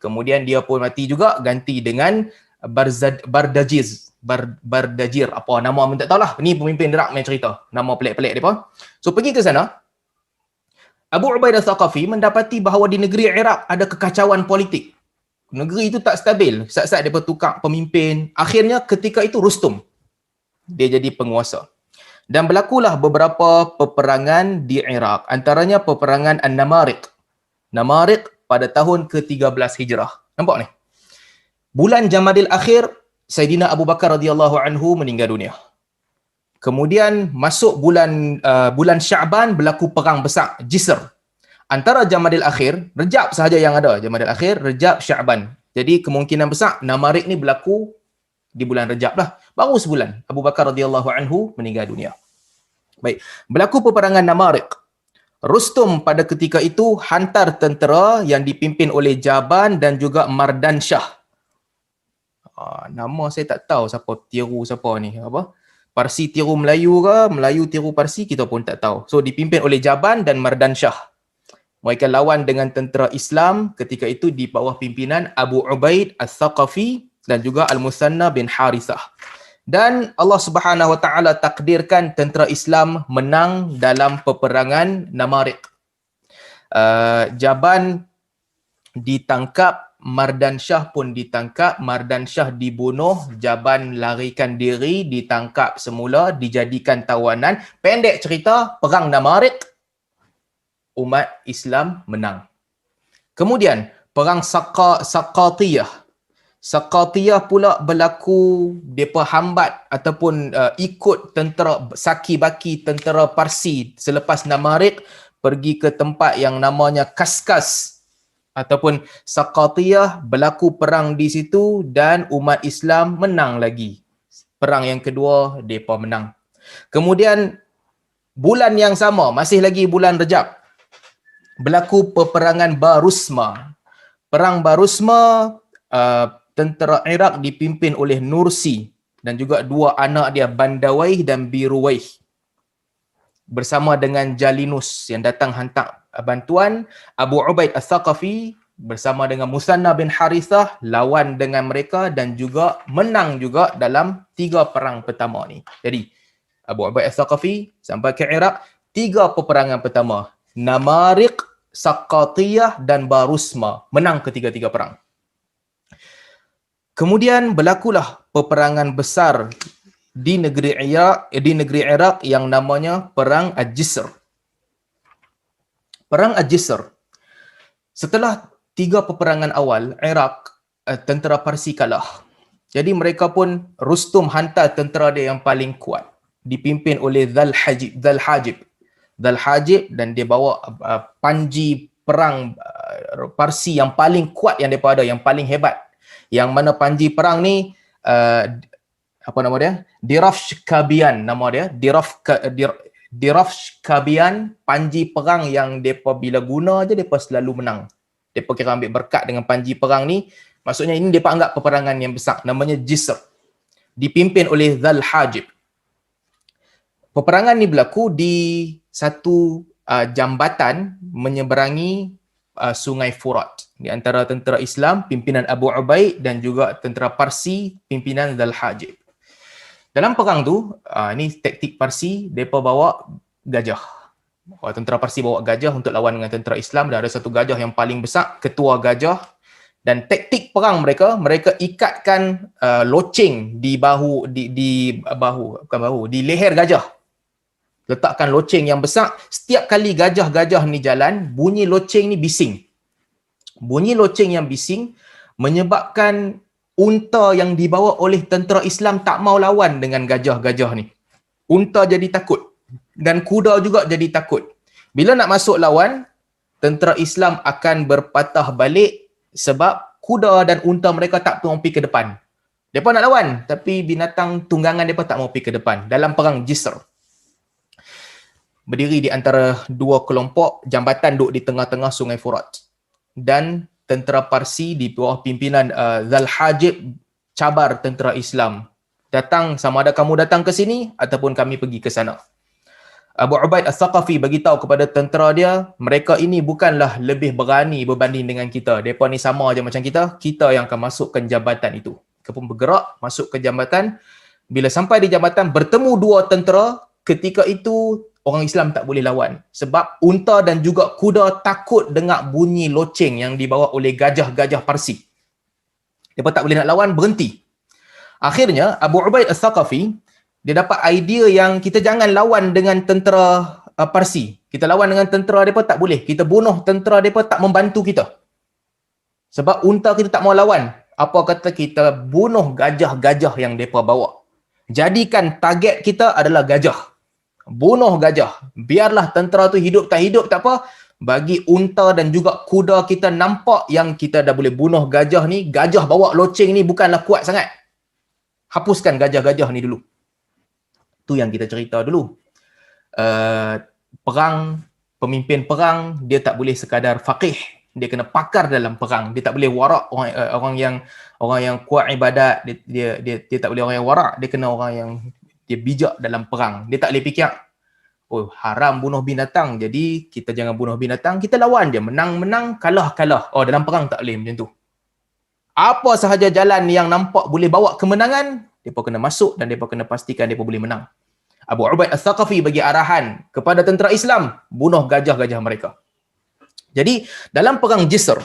Kemudian dia pun mati juga, ganti dengan Bardajir. Apa nama pun tak tahulah. Ni pemimpin Iraq main cerita. Nama pelik-pelik dia pun. So pergi ke sana. Abu Ubaidah Thaqafi mendapati bahawa di negeri Iraq ada kekacauan politik. Negeri itu tak stabil. Saat-saat dia bertukar pemimpin. Akhirnya ketika itu Rustum. Dia jadi penguasa. Dan berlakulah beberapa peperangan di Iraq. Antaranya peperangan An-Namariq. Namariq pada tahun ke-13 Hijrah. Nampak ni? Bulan Jamadil Akhir, Sayyidina Abu Bakar radhiyallahu anhu meninggal dunia. Kemudian masuk bulan Sya'ban berlaku perang besar, Jisr. Antara Jamadil Akhir, Rejab sahaja yang ada. Jamadil Akhir, Rejab, Sya'ban. Jadi kemungkinan besar Namariq ni berlaku di bulan Rejab lah. Baru sebulan Abu Bakar radhiyallahu anhu meninggal dunia. Baik, berlaku peperangan Namariq. Rustum pada ketika itu hantar tentera yang dipimpin oleh Jaban dan juga Mardan Shah. Nama saya tak tahu siapa tiru siapa ni. Apa? Parsi tiru Melayu ke, Melayu tiru Parsi, kita pun tak tahu. So dipimpin oleh Jaban dan Mardan Shah. Mereka lawan dengan tentera Islam ketika itu di bawah pimpinan Abu Ubaid Al-Thaqafi dan juga Al-Musanna bin Harithah. Dan Allah Subhanahu Wa Taala takdirkan tentera Islam menang dalam peperangan Namariq. Jaban ditangkap, Mardan Shah pun ditangkap, Mardan Shah dibunuh, Jaban larikan diri, ditangkap semula, dijadikan tawanan. Pendek cerita, perang Namariq, umat Islam menang. Kemudian, perang Saqatiyah. Saqatiyah pula berlaku, mereka hambat ataupun ikut tentera Saki-Baki, tentera Parsi selepas Namariq, pergi ke tempat yang namanya Kaskas ataupun Saqatiyah, berlaku perang di situ dan umat Islam menang lagi. Perang yang kedua, mereka menang. Kemudian bulan yang sama, masih lagi bulan Rejab, berlaku peperangan Barusma. Perang Barusma, tentera Iraq dipimpin oleh Nursi dan juga dua anak dia, Bandawaih dan Biruwaih, bersama dengan Jalinus yang datang hantar bantuan. Abu Ubaid Al-Thaqafi bersama dengan Musanna bin Harithah lawan dengan mereka dan juga menang juga dalam 3 perang pertama ni. Jadi Abu Ubaid Al-Thaqafi sampai ke Iraq, 3 peperangan pertama, Namariq, Saqatiyah dan Barusma, menang ketiga-tiga perang. Kemudian berlakulah peperangan besar di negeri Iraq yang namanya Perang Al-Jisr. Perang Al-Jisr. Setelah 3 peperangan awal, Iraq, tentera Parsi kalah. Jadi mereka pun, Rustum hantar tentera dia yang paling kuat, dipimpin oleh Dhal Hajib, dan dia bawa panji perang Parsi yang paling kuat yang daripada, yang paling hebat. Yang mana panji perang ni, apa nama dia? Dirafshkabian nama dia. Dirafshkabian, panji perang yang depa bila guna je depa selalu menang. Depa kira ambil berkat dengan panji perang ni. Maksudnya ini depa anggap peperangan yang besar, namanya Jisr. Dipimpin oleh Dhal Hajib. Peperangan ni berlaku di satu jambatan menyeberangi Sungai Furat, di antara tentera Islam pimpinan Abu Ubaid dan juga tentera Parsi pimpinan Dhal Hajib. Dalam perang tu, ni taktik Parsi, mereka bawa gajah. Tentera Parsi bawa gajah untuk lawan dengan tentera Islam, dan ada satu gajah yang paling besar, ketua gajah. Dan taktik perang mereka ikatkan loceng di leher gajah. Letakkan loceng yang besar. Setiap kali gajah-gajah ni jalan, bunyi loceng ni bising. Bunyi loceng yang bising menyebabkan unta yang dibawa oleh tentera Islam tak mau lawan dengan gajah-gajah ni. Unta jadi takut. Dan kuda juga jadi takut. Bila nak masuk lawan, tentera Islam akan berpatah balik sebab kuda dan unta mereka tak mau pergi ke depan. Mereka nak lawan, tapi binatang tunggangan mereka tak mau pergi ke depan. Dalam perang Jisr. Berdiri di antara dua kelompok, jambatan duduk di tengah-tengah Sungai Furat. Dan tentera Parsi di bawah pimpinan Dhal Hajib cabar tentera Islam. Datang, sama ada kamu datang ke sini ataupun kami pergi ke sana. Abu Ubaid As-Saqafi bagi tahu kepada tentera dia, mereka ini bukanlah lebih berani berbanding dengan kita. Mereka ni sama aja macam kita yang akan masuk ke jambatan itu. Mereka pun bergerak masuk ke jambatan. Bila sampai di jambatan, bertemu dua tentera, ketika itu orang Islam tak boleh lawan. Sebab unta dan juga kuda takut dengar bunyi loceng yang dibawa oleh gajah-gajah Parsi. Mereka tak boleh nak lawan, berhenti. Akhirnya, Abu Ubaid As-Saqafi, dia dapat idea yang kita jangan lawan dengan tentera Parsi. Kita lawan dengan tentera mereka tak boleh. Kita bunuh tentera mereka tak membantu kita. Sebab unta kita tak mau lawan. Apa kata kita bunuh gajah-gajah yang mereka bawa. Jadikan target kita adalah gajah. Bunuh gajah. Biarlah tentera tu hidup tak apa. Bagi unta dan juga kuda kita nampak yang kita dah boleh bunuh gajah ni. Gajah bawa loceng ni bukanlah kuat sangat. Hapuskan gajah-gajah ni dulu. Itu yang kita cerita dulu. Perang, pemimpin perang, dia tak boleh sekadar faqih. Dia kena pakar dalam perang. Dia tak boleh warak, orang yang kuat ibadat, dia tak boleh orang yang warak. Dia kena orang yang dia bijak dalam perang. Dia tak boleh fikir, oh haram bunuh binatang, jadi kita jangan bunuh binatang, kita lawan je, menang-menang, kalah-kalah. Oh, dalam perang tak boleh macam tu. Apa sahaja jalan yang nampak boleh bawa kemenangan, mereka kena masuk dan mereka kena pastikan mereka boleh menang. Abu Ubaid As-Saqafi bagi arahan kepada tentera Islam, bunuh gajah-gajah mereka. Jadi, dalam perang Jisr,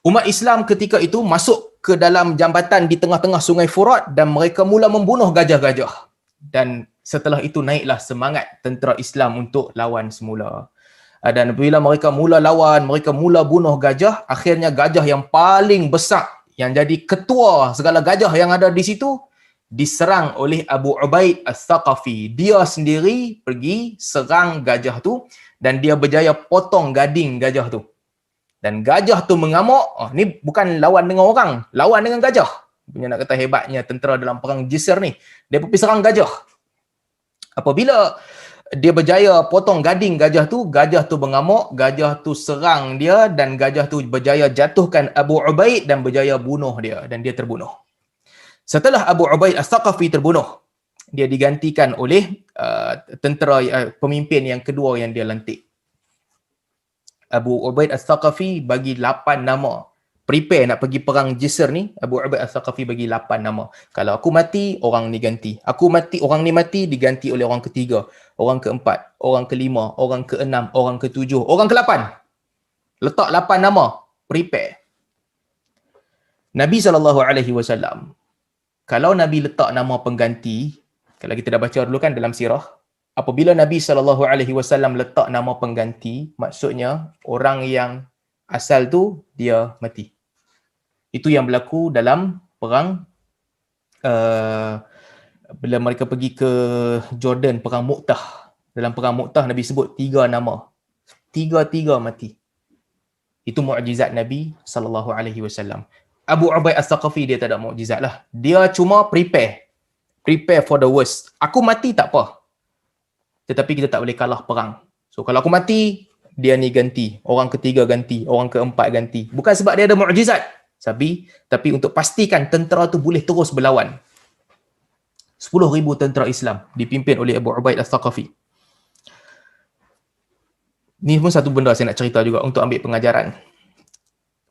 umat Islam ketika itu masuk ke dalam jambatan di tengah-tengah Sungai Furat dan mereka mula membunuh gajah-gajah. Dan setelah itu naiklah semangat tentera Islam untuk lawan semula. Dan bila mereka mula lawan, mereka mula bunuh gajah, akhirnya gajah yang paling besar, yang jadi ketua segala gajah yang ada di situ, diserang oleh Abu Ubaid As-Saqafi. Dia sendiri pergi serang gajah tu dan dia berjaya potong gading gajah tu. Dan gajah tu mengamuk, ni bukan lawan dengan orang, lawan dengan gajah. Punya nak kata hebatnya tentera dalam perang Jisr ni. Dia pergi serang gajah. Apabila dia berjaya potong gading gajah tu mengamuk, gajah tu serang dia dan gajah tu berjaya jatuhkan Abu Ubaid dan berjaya bunuh dia dan dia terbunuh. Setelah Abu Ubaid As-Saqafi terbunuh, dia digantikan oleh pemimpin yang kedua yang dia lantik. Abu Ubaid As-Saqafi bagi 8 nama. Prepare nak pergi perang Jisr ni, Abu Ubaid As-Saqafi bagi 8 nama. Kalau aku mati, orang ni ganti. Aku mati, orang ni mati, diganti oleh orang ketiga, orang keempat, orang kelima, orang keenam, orang ketujuh, orang ke-8. Letak 8 nama. Prepare. Nabi SAW, kalau Nabi letak nama pengganti, kalau kita dah baca dulu kan dalam sirah, apabila Nabi SAW letak nama pengganti, maksudnya orang yang asal tu dia mati. Itu yang berlaku dalam perang bila mereka pergi ke Jordan, perang Mu'tah. Dalam perang Mu'tah Nabi sebut 3 nama. 3 mati. Itu mukjizat Nabi SAW. Abu Ubaid As-Saqafi dia tak ada mukjizat lah. Dia cuma prepare for the worst. Aku mati tak apa. Tetapi kita tak boleh kalah perang. So kalau aku mati, dia ni ganti. Orang ketiga ganti. Orang keempat ganti. Bukan sebab dia ada mukjizat. Tapi untuk pastikan tentera tu boleh terus berlawan. 10,000 tentera Islam dipimpin oleh Abu Ubaid As-Saqafi. Ni pun satu benda saya nak cerita juga untuk ambil pengajaran.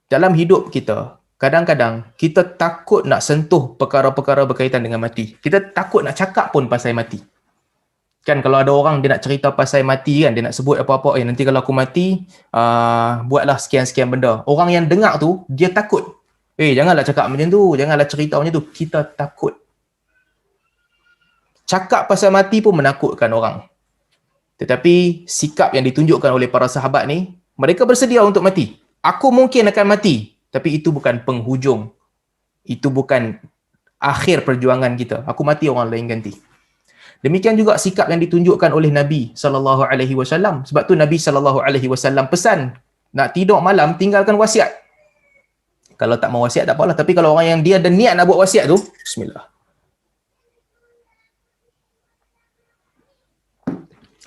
Dalam hidup kita, kadang-kadang kita takut nak sentuh perkara-perkara berkaitan dengan mati. Kita takut nak cakap pun pasal mati. Kan kalau ada orang dia nak cerita pasal mati kan, dia nak sebut apa-apa, nanti kalau aku mati, buatlah sekian-sekian benda. Orang yang dengar tu, dia takut. Janganlah cakap macam tu, janganlah cerita macam tu. Kita takut. Cakap pasal mati pun menakutkan orang. Tetapi sikap yang ditunjukkan oleh para sahabat ni, mereka bersedia untuk mati. Aku mungkin akan mati, tapi itu bukan penghujung. Itu bukan akhir perjuangan kita. Aku mati, orang lain ganti. Demikian juga sikap yang ditunjukkan oleh Nabi SAW. Sebab tu Nabi SAW pesan, nak tidur malam, tinggalkan wasiat. Kalau tak mau wasiat, tak apalah. Tapi kalau orang yang dia ada niat nak buat wasiat tu, bismillah.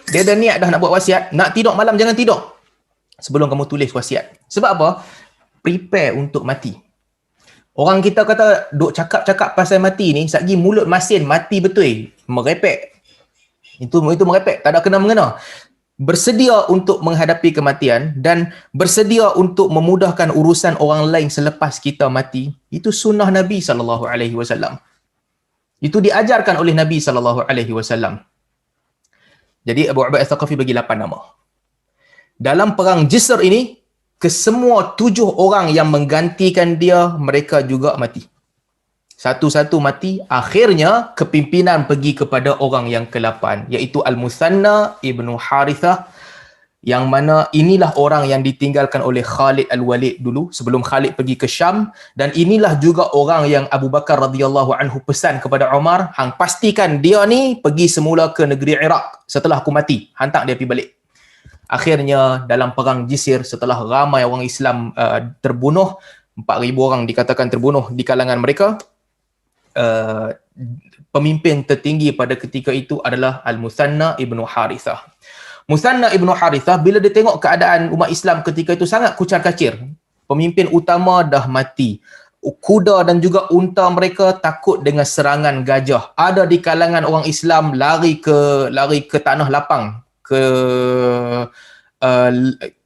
Dia ada niat dah nak buat wasiat, nak tidur malam jangan tidur sebelum kamu tulis wasiat. Sebab apa? Prepare untuk mati. Orang kita kata duk cakap-cakap pasal mati ni, satgi mulut masin mati betul, merepek. Itu merepek, tak ada kena-mengena. Bersedia untuk menghadapi kematian dan bersedia untuk memudahkan urusan orang lain selepas kita mati, itu sunnah Nabi SAW. Itu diajarkan oleh Nabi SAW. Jadi Abu Ubaid As-Saqafi bagi 8 nama. Dalam perang Jisr ini, kesemua 7 orang yang menggantikan dia, mereka juga mati. Satu-satu mati. Akhirnya, kepimpinan pergi kepada orang yang ke-8, iaitu Al-Musanna ibnu Harithah, yang mana inilah orang yang ditinggalkan oleh Khalid Al-Walid dulu, sebelum Khalid pergi ke Syam. Dan inilah juga orang yang Abu Bakar radhiyallahu anhu pesan kepada Umar, hang pastikan dia ni pergi semula ke negeri Iraq setelah aku mati, hantar dia pergi balik. Akhirnya dalam perang Jisr, setelah ramai orang Islam terbunuh, 4,000 orang dikatakan terbunuh di kalangan mereka, pemimpin tertinggi pada ketika itu adalah Al-Musanna ibnu Harithah. Musanna ibnu Harithah, bila dia tengok keadaan umat Islam ketika itu sangat kucar-kacir, pemimpin utama dah mati, kuda dan juga unta mereka takut dengan serangan gajah. Ada di kalangan orang Islam lari ke tanah lapang, ke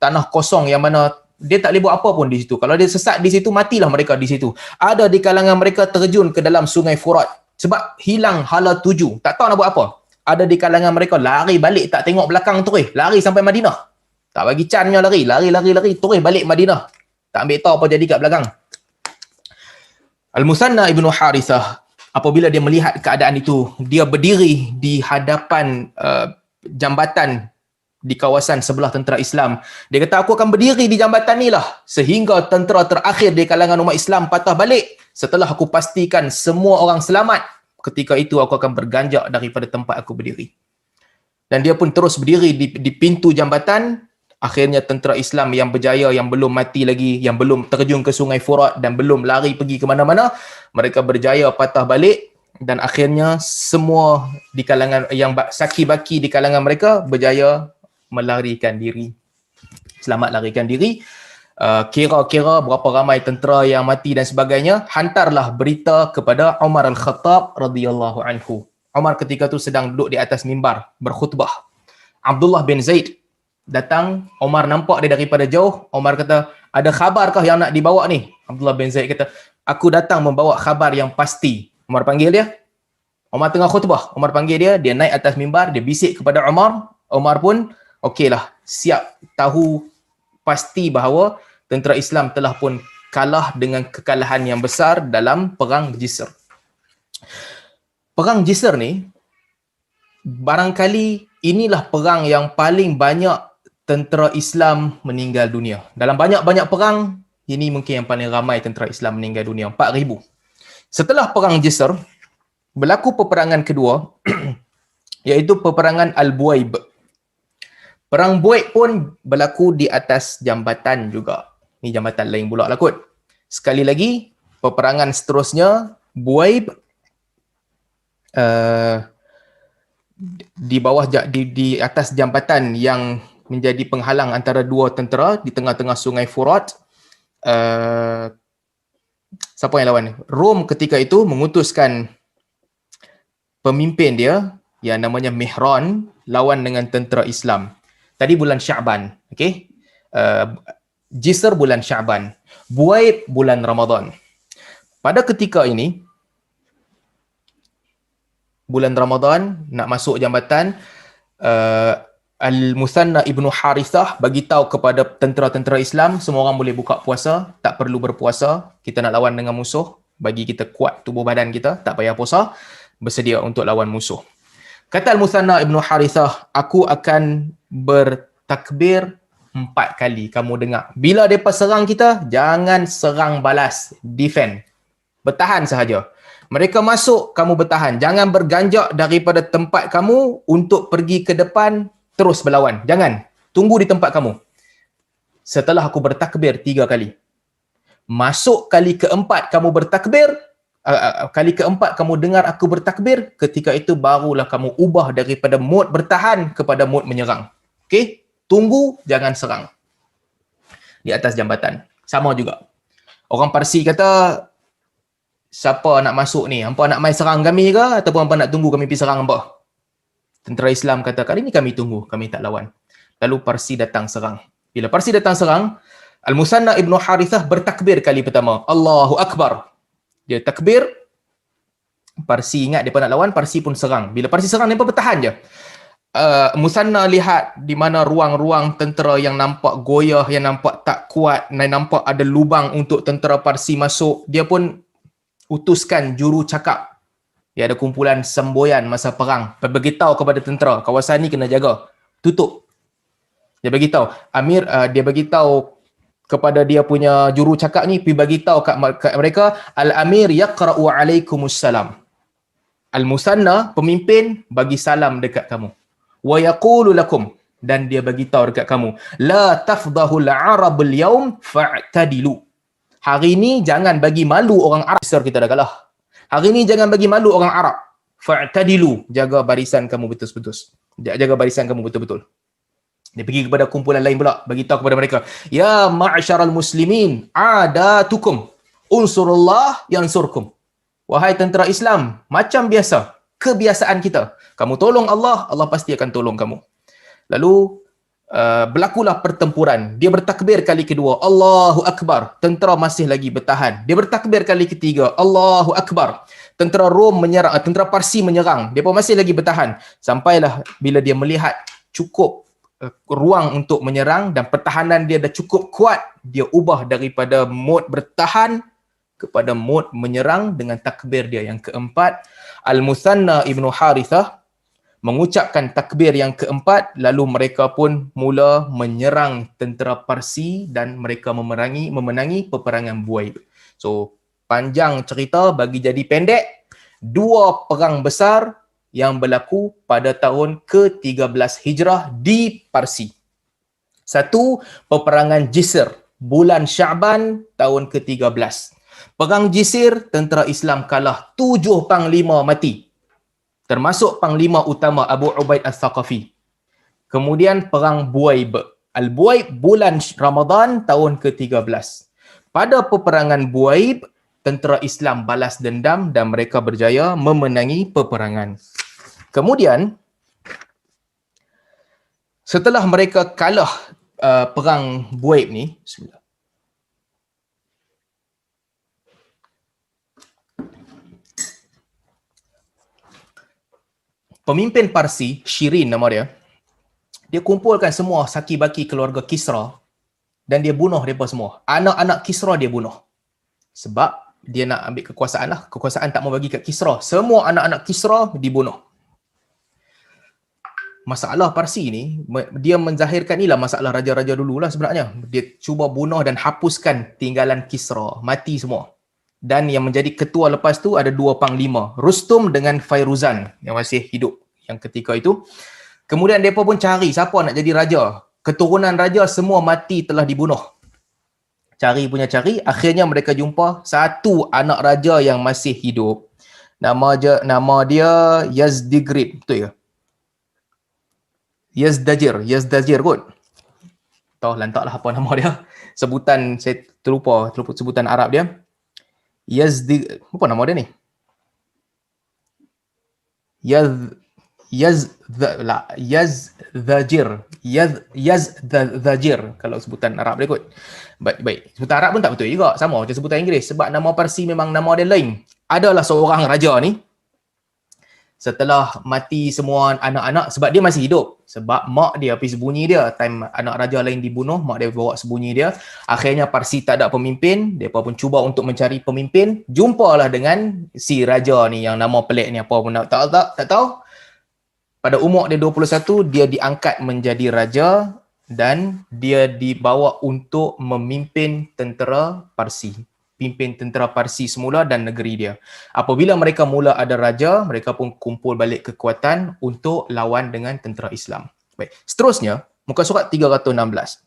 tanah kosong yang mana dia tak boleh buat apa pun di situ. Kalau dia sesat di situ, matilah mereka di situ. Ada di kalangan mereka terjun ke dalam sungai Furat sebab hilang hala tuju, tak tahu nak buat apa. Ada di kalangan mereka lari balik, tak tengok belakang terus, lari sampai Madinah. Tak bagi cannya lari, terus balik Madinah. Tak ambil tahu apa jadi kat belakang. Al-Musanna ibnu Harithah, apabila dia melihat keadaan itu, dia berdiri di hadapan jambatan di kawasan sebelah tentera Islam. Dia kata, aku akan berdiri di jambatan ni lah sehingga tentera terakhir di kalangan umat Islam patah balik. Setelah aku pastikan semua orang selamat, ketika itu aku akan berganjak daripada tempat aku berdiri. Dan dia pun terus berdiri di pintu jambatan. Akhirnya tentera Islam yang berjaya, yang belum mati lagi, yang belum terjun ke sungai Furat dan belum lari pergi ke mana-mana, mereka berjaya patah balik. Dan akhirnya semua di kalangan yang saki baki di kalangan mereka berjaya melarikan diri. Selamat larikan diri. Kira-kira berapa ramai tentera yang mati dan sebagainya, hantarlah berita kepada Umar Al-Khattab radhiyallahu anhu. Umar ketika tu sedang duduk di atas mimbar berkhutbah. Abdullah bin Zaid datang, Umar nampak dia daripada jauh. Umar kata, ada khabarkah yang nak dibawa ni? Abdullah bin Zaid kata, aku datang membawa khabar yang pasti. Umar panggil dia. Umar tengah khutbah. Umar panggil dia, dia naik atas mimbar, dia bisik kepada Umar. Umar pun, okeylah, siap tahu pasti bahawa tentera Islam telah pun kalah dengan kekalahan yang besar dalam perang Jisr. Perang Jisr ni, barangkali inilah perang yang paling banyak tentera Islam meninggal dunia. Dalam banyak-banyak perang, ini mungkin yang paling ramai tentera Islam meninggal dunia, 4,000. Setelah perang Jisr, berlaku peperangan kedua, iaitu peperangan Al-Buaib. Perang Buaib pun berlaku di atas jambatan juga. Ini jambatan lain pula lah kot. Sekali lagi, peperangan seterusnya, Buaib di bawah di atas jambatan yang menjadi penghalang antara dua tentera di tengah-tengah sungai Furat. Siapa yang lawan? Rom ketika itu mengutuskan pemimpin dia yang namanya Mihran lawan dengan tentera Islam. Tadi bulan Sya'ban, okey? Jisr bulan Sya'ban, Buaib bulan Ramadan. Pada ketika ini, bulan Ramadan nak masuk jambatan, Al-Musanna Ibnu Harithah bagi tahu kepada tentera-tentera Islam, semua orang boleh buka puasa, tak perlu berpuasa. Kita nak lawan dengan musuh, bagi kita kuat tubuh badan kita, tak payah puasa, bersedia untuk lawan musuh. Kata Al-Musanna Ibnu Harithah, aku akan bertakbir 4 kali. Kamu dengar. Bila mereka serang kita, jangan serang balas. Defend. Bertahan sahaja. Mereka masuk, kamu bertahan. Jangan berganjak daripada tempat kamu untuk pergi ke depan, terus berlawan. Jangan. Tunggu di tempat kamu. Setelah aku bertakbir 3 kali. Masuk kali keempat kamu bertakbir, kali keempat kamu dengar aku bertakbir, ketika itu barulah kamu ubah daripada mod bertahan kepada mod menyerang. Okey? Tunggu, jangan serang. Di atas jambatan. Sama juga. Orang Parsi kata, siapa nak masuk ni? Hampa nak main serang kami ke? Ataupun hampa nak tunggu kami pergi serang hampa? Tentera Islam kata, kali ni kami tunggu, kami tak lawan. Lalu Parsi datang serang. Bila Parsi datang serang, Al-Musanna Ibnu Harithah bertakbir kali pertama. Allahu Akbar. Dia takbir, Parsi ingat dia nak lawan, Parsi pun serang. Bila Parsi serang, dia bertahan je. Musanna lihat di mana ruang-ruang tentera yang nampak goyah, yang nampak tak kuat, yang nampak ada lubang untuk tentera Parsi masuk. Dia pun utuskan juru cakap. Dia ada kumpulan semboyan masa perang. Beritahu kepada tentera, kawasan ni kena jaga. Tutup. Dia beritahu. Amir, dia beritahu kepada dia punya juru cakap ni, pergi beritahu kat mereka, Al-Amir yaqra'u alaikumussalam. Al-Musanna, pemimpin, bagi salam dekat kamu. Wa yaqulu lakum, dan dia beritahu dekat kamu, la tafdahul arabul yaum fa'tadilu. Hari ni jangan bagi malu orang Arab. Besar kita dah kalah. Hari ni jangan bagi malu orang Arab. Fa'tadilu, jaga barisan kamu betul-betul. Jaga barisan kamu betul-betul. Dia pergi kepada kumpulan lain pula, bagi tahu kepada mereka, ya ma'asyaral muslimin, adatukum, unsurullah yansurkum. Wahai tentera Islam, macam biasa, kebiasaan kita. Kamu tolong Allah, Allah pasti akan tolong kamu. Lalu berlakulah pertempuran. Dia bertakbir kali kedua, Allahu Akbar. Tentera masih lagi bertahan. Dia bertakbir kali ketiga, Allahu Akbar. Tentera Rom menyerang, tentera Parsi menyerang. Dia pun masih lagi bertahan. Sampailah bila dia melihat cukup ruang untuk menyerang dan pertahanan dia dah cukup kuat, dia ubah daripada mod bertahan kepada mod menyerang dengan takbir dia yang keempat. Al-Musanna Ibnu Harithah mengucapkan takbir yang keempat, lalu mereka pun mula menyerang tentera Parsi dan mereka memenangi peperangan Buaib. So, panjang cerita bagi jadi pendek, 2 perang besar yang berlaku pada tahun ke-13 Hijrah di Parsi. 1, peperangan Jisr, bulan Sya'ban tahun ke-13. Perang Jisr, tentera Islam kalah, 7 panglima mati. Termasuk panglima utama Abu Ubaid Al-Thaqafi. Kemudian perang Buaib. Al-Buaib bulan Ramadan tahun ke-13. Pada peperangan Buaib, tentera Islam balas dendam dan mereka berjaya memenangi peperangan. Kemudian, setelah mereka kalah perang Buaib ni, bismillah. Pemimpin Parsi, Shirin nama dia, dia kumpulkan semua saki-baki keluarga Kisra dan dia bunuh mereka semua. Anak-anak Kisra dia bunuh. Sebab dia nak ambil kekuasaan lah. Kekuasaan tak mau bagi kat Kisra. Semua anak-anak Kisra dibunuh. masalah Parsi ni, dia menzahirkan inilah masalah raja-raja dululah sebenarnya. Dia cuba bunuh dan hapuskan tinggalan Kisra, mati semua. Dan yang menjadi ketua lepas tu ada dua panglima, Rustum dengan Fairuzan yang masih hidup yang ketika itu. Kemudian mereka pun cari siapa nak jadi raja. Keturunan raja semua mati, telah dibunuh. Cari, akhirnya mereka jumpa satu anak raja yang masih hidup. Nama dia Yazdigrid, betul ke? Yazdajir kot. Tahu lantaklah apa nama dia. Sebutan saya terlupa sebutan Arab dia. Apa nama dia ni? Yazdajir kalau sebutan Arab dia kot. Baik. Sebutan Arab pun tak betul juga, sama macam sebutan Inggeris, sebab nama Parsi memang nama dia lain. Adalah seorang raja ni, setelah mati semua anak-anak, sebab dia masih hidup, sebab mak dia pergi sembunyi dia, time anak raja lain dibunuh, mak dia bawa sembunyi dia. Akhirnya Parsi tak ada pemimpin, mereka pun cuba untuk mencari pemimpin, jumpalah dengan si raja ni yang nama pelik ni, apa pun tak tahu. Pada umur dia 21, dia diangkat menjadi raja dan dia dibawa untuk memimpin tentera Parsi. Pimpin tentera Parsi semula dan negeri dia. Apabila mereka mula ada raja, mereka pun kumpul balik kekuatan untuk lawan dengan tentera Islam. Baik. Seterusnya, muka surat 316.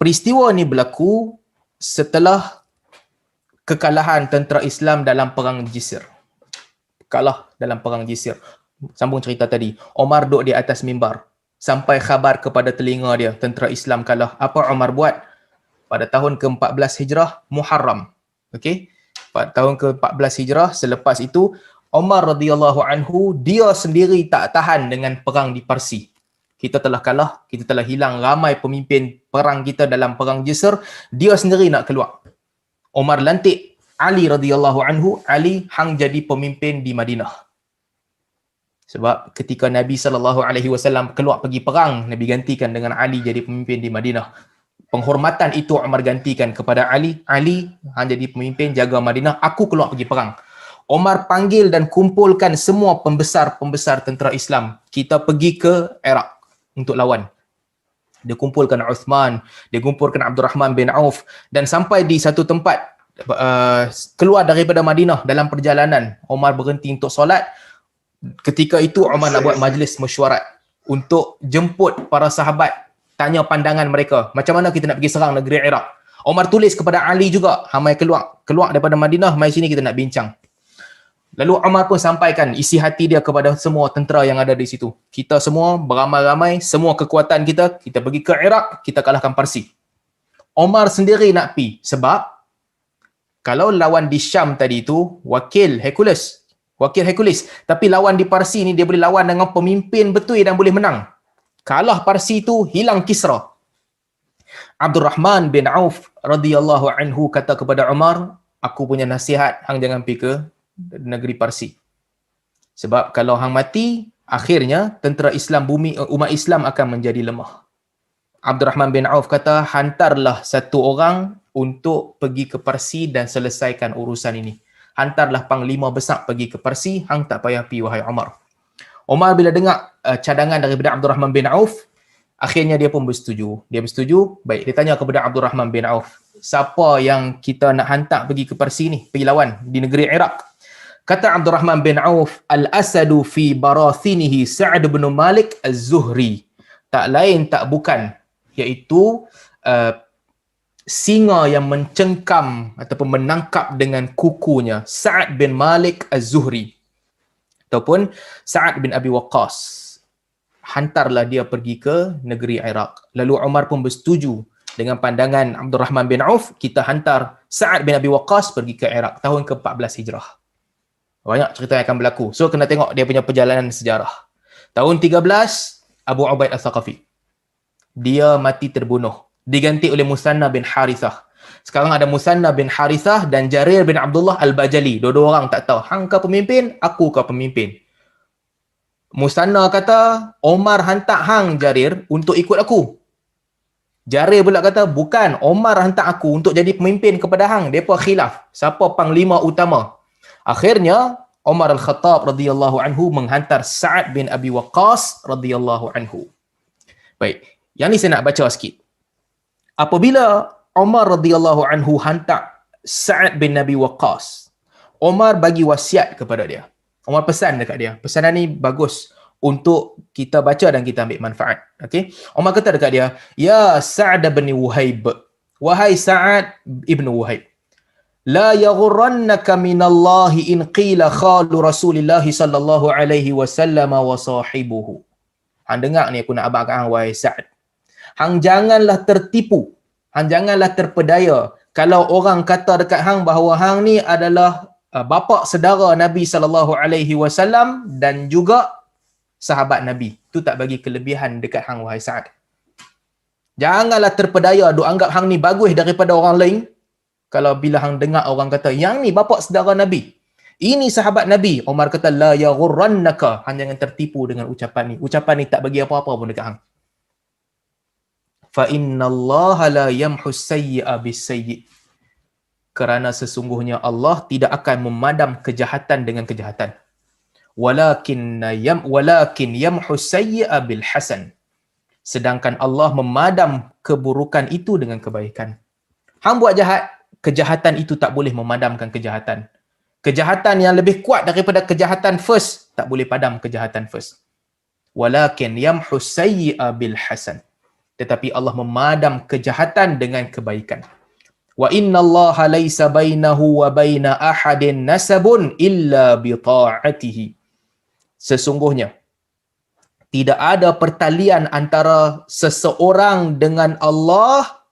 Peristiwa ni berlaku setelah kekalahan tentera Islam dalam perang Jisr. Kalah dalam perang Jisr. Sambung cerita tadi. Omar duduk di atas mimbar. Sampai khabar kepada telinga dia, tentera Islam kalah. Apa Omar buat? Pada tahun ke-14 Hijrah, Muharram. Okey? Pada tahun ke-14 Hijrah, selepas itu, Omar radhiyallahu anhu, dia sendiri tak tahan dengan perang di Parsi. Kita telah kalah, kita telah hilang ramai pemimpin perang kita dalam perang Jisr, dia sendiri nak keluar. Omar lantik Ali radhiyallahu anhu, Ali hang jadi pemimpin di Madinah. Sebab ketika Nabi SAW keluar pergi perang, Nabi gantikan dengan Ali jadi pemimpin di Madinah. Penghormatan itu Umar gantikan kepada Ali. Ali hang jadi pemimpin, jaga Madinah, aku keluar pergi perang. Omar panggil dan kumpulkan semua pembesar-pembesar tentera Islam. Kita pergi ke Iraq untuk lawan. Dia kumpulkan Uthman, dia kumpulkan Abdul Rahman bin Auf, dan sampai di satu tempat, keluar daripada Madinah dalam perjalanan, Omar berhenti untuk solat. Ketika itu Omar nak buat majlis mesyuarat untuk jemput para sahabat, tanya pandangan mereka, macam mana kita nak pergi serang negeri Iraq. Omar tulis kepada Ali juga, hamai keluar daripada Madinah, mai sini kita nak bincang. Lalu Omar pun sampaikan isi hati dia kepada semua tentera yang ada di situ. Kita semua beramai-ramai, semua kekuatan kita pergi ke Iraq, kita kalahkan Parsi. Omar sendiri nak pergi, sebab kalau lawan di Syam tadi itu, wakil Hercules. Tapi lawan di Parsi ni, dia boleh lawan dengan pemimpin betul dan boleh menang. Kalah Parsi itu, hilang Kisra. Abdul Rahman bin Auf radhiyallahu anhu kata kepada Umar, aku punya nasihat, hang jangan pergi ke negeri Parsi. Sebab kalau hang mati, akhirnya tentera Islam, umat Islam akan menjadi lemah. Abdul Rahman bin Auf kata, hantarlah satu orang untuk pergi ke Parsi dan selesaikan urusan ini. Hantarlah panglima besar pergi ke Parsi, hang tak payah pergi wahai Umar. Umar bila dengar cadangan daripada Abdul Rahman bin Auf, akhirnya dia pun bersetuju. Baik, dia tanya kepada Abdul Rahman bin Auf, siapa yang kita nak hantar pergi ke Parsi ni, pergi lawan di negeri Iraq? Kata Abdul Rahman bin Auf, al-asadu fi barathinihi Sa'ad bin Malik az-Zuhri. Tak lain tak bukan, iaitu singa yang mencengkam ataupun menangkap dengan kukunya, Sa'ad bin Malik az-Zuhri. Ataupun Sa'ad bin Abi Waqqas. Hantarlah dia pergi ke negeri Iraq. Lalu Umar pun bersetuju dengan pandangan Abdul Rahman bin Auf, kita hantar Sa'ad bin Abi Waqqas pergi ke Iraq tahun ke-14 Hijrah. Banyak cerita yang akan berlaku. So kena tengok dia punya perjalanan sejarah. Tahun 13, Abu Ubaid Al-Thaqafi. Dia mati terbunuh. Diganti oleh Musanna bin Harithah. Sekarang ada Musanna bin Harithah dan Jarir bin Abdullah Al-Bajali. Dua-dua orang tak tahu, hang kau pemimpin, aku kau pemimpin. Musanna kata, Omar hantar hang Jarir untuk ikut aku. Jarir pula kata, bukan, Omar hantar aku untuk jadi pemimpin kepada hang. Depa khilaf, siapa panglima utama. Akhirnya Umar Al-Khattab radhiyallahu anhu menghantar Sa'ad bin Abi Waqqas radhiyallahu anhu. Baik, yang ni saya nak baca sikit. Apabila Umar radhiyallahu anhu hantar Sa'ad bin Abi Waqqas, Umar bagi wasiat kepada dia. Umar pesan dekat dia. Pesanan ni bagus untuk kita baca dan kita ambil manfaat. Okey. Umar kata dekat dia, "Ya Sa'ad bin Wuhaib, wahai Sa'ad ibn Wuhaib, la yaghurrannaka minallahi in qila khalu Rasulillah sallallahu alaihi wasallam wa sahibuhu." Hang dengar ni aku nak abang kat hang, wahai Sa'ad. Hang janganlah tertipu, hang janganlah terpedaya kalau orang kata dekat hang bahawa hang ni adalah bapa saudara Nabi sallallahu alaihi wasallam dan juga sahabat Nabi. Tu tak bagi kelebihan dekat hang, wahai Sa'ad. Janganlah terpedaya duk anggap hang ni bagus daripada orang lain. Kalau bila hang dengar orang kata yang ni bapa saudara Nabi, ini sahabat Nabi, Umar kata la yaghurrannaka, hang jangan tertipu dengan ucapan ni. Ucapan ni tak bagi apa-apa pun dekat hang. Fa innallaha la yamhu sayyi'a bis-sayyi'. Kerana sesungguhnya Allah tidak akan memadam kejahatan dengan kejahatan. Walakin yamhu sayyi'a bil hasan. Sedangkan Allah memadam keburukan itu dengan kebaikan. Hang buat jahat, kejahatan itu tak boleh memadamkan kejahatan. Kejahatan yang lebih kuat daripada kejahatan first tak boleh padam kejahatan first. Walakin yamhu sayyi'a bil hasan. Tetapi Allah memadam kejahatan dengan kebaikan. Wa innallaha laysa bainahu wa baina ahadin nasabun illa bi ta'atihi. Sesungguhnya tidak ada pertalian antara seseorang dengan Allah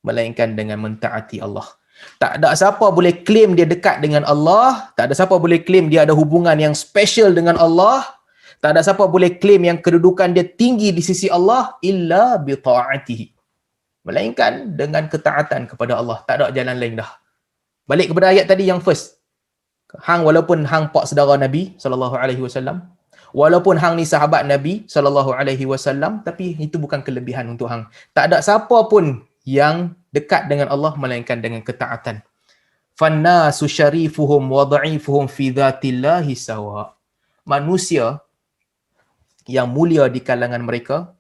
melainkan dengan mentaati Allah. Tak ada siapa boleh claim dia dekat dengan Allah, tak ada siapa boleh claim dia ada hubungan yang special dengan Allah, tak ada siapa boleh claim yang kedudukan dia tinggi di sisi Allah illa bi ta'atihi. Melainkan dengan ketaatan kepada Allah. Tak ada jalan lain dah. Balik kepada ayat tadi yang first. Hang walaupun hang pak saudara Nabi SAW, walaupun hang ni sahabat Nabi SAW, tapi itu bukan kelebihan untuk hang. Tak ada siapa pun yang dekat dengan Allah melainkan dengan ketaatan. Fannasu syarifuhum wa dha'ifuhum fi dhatillahi sawa. Manusia yang mulia di kalangan mereka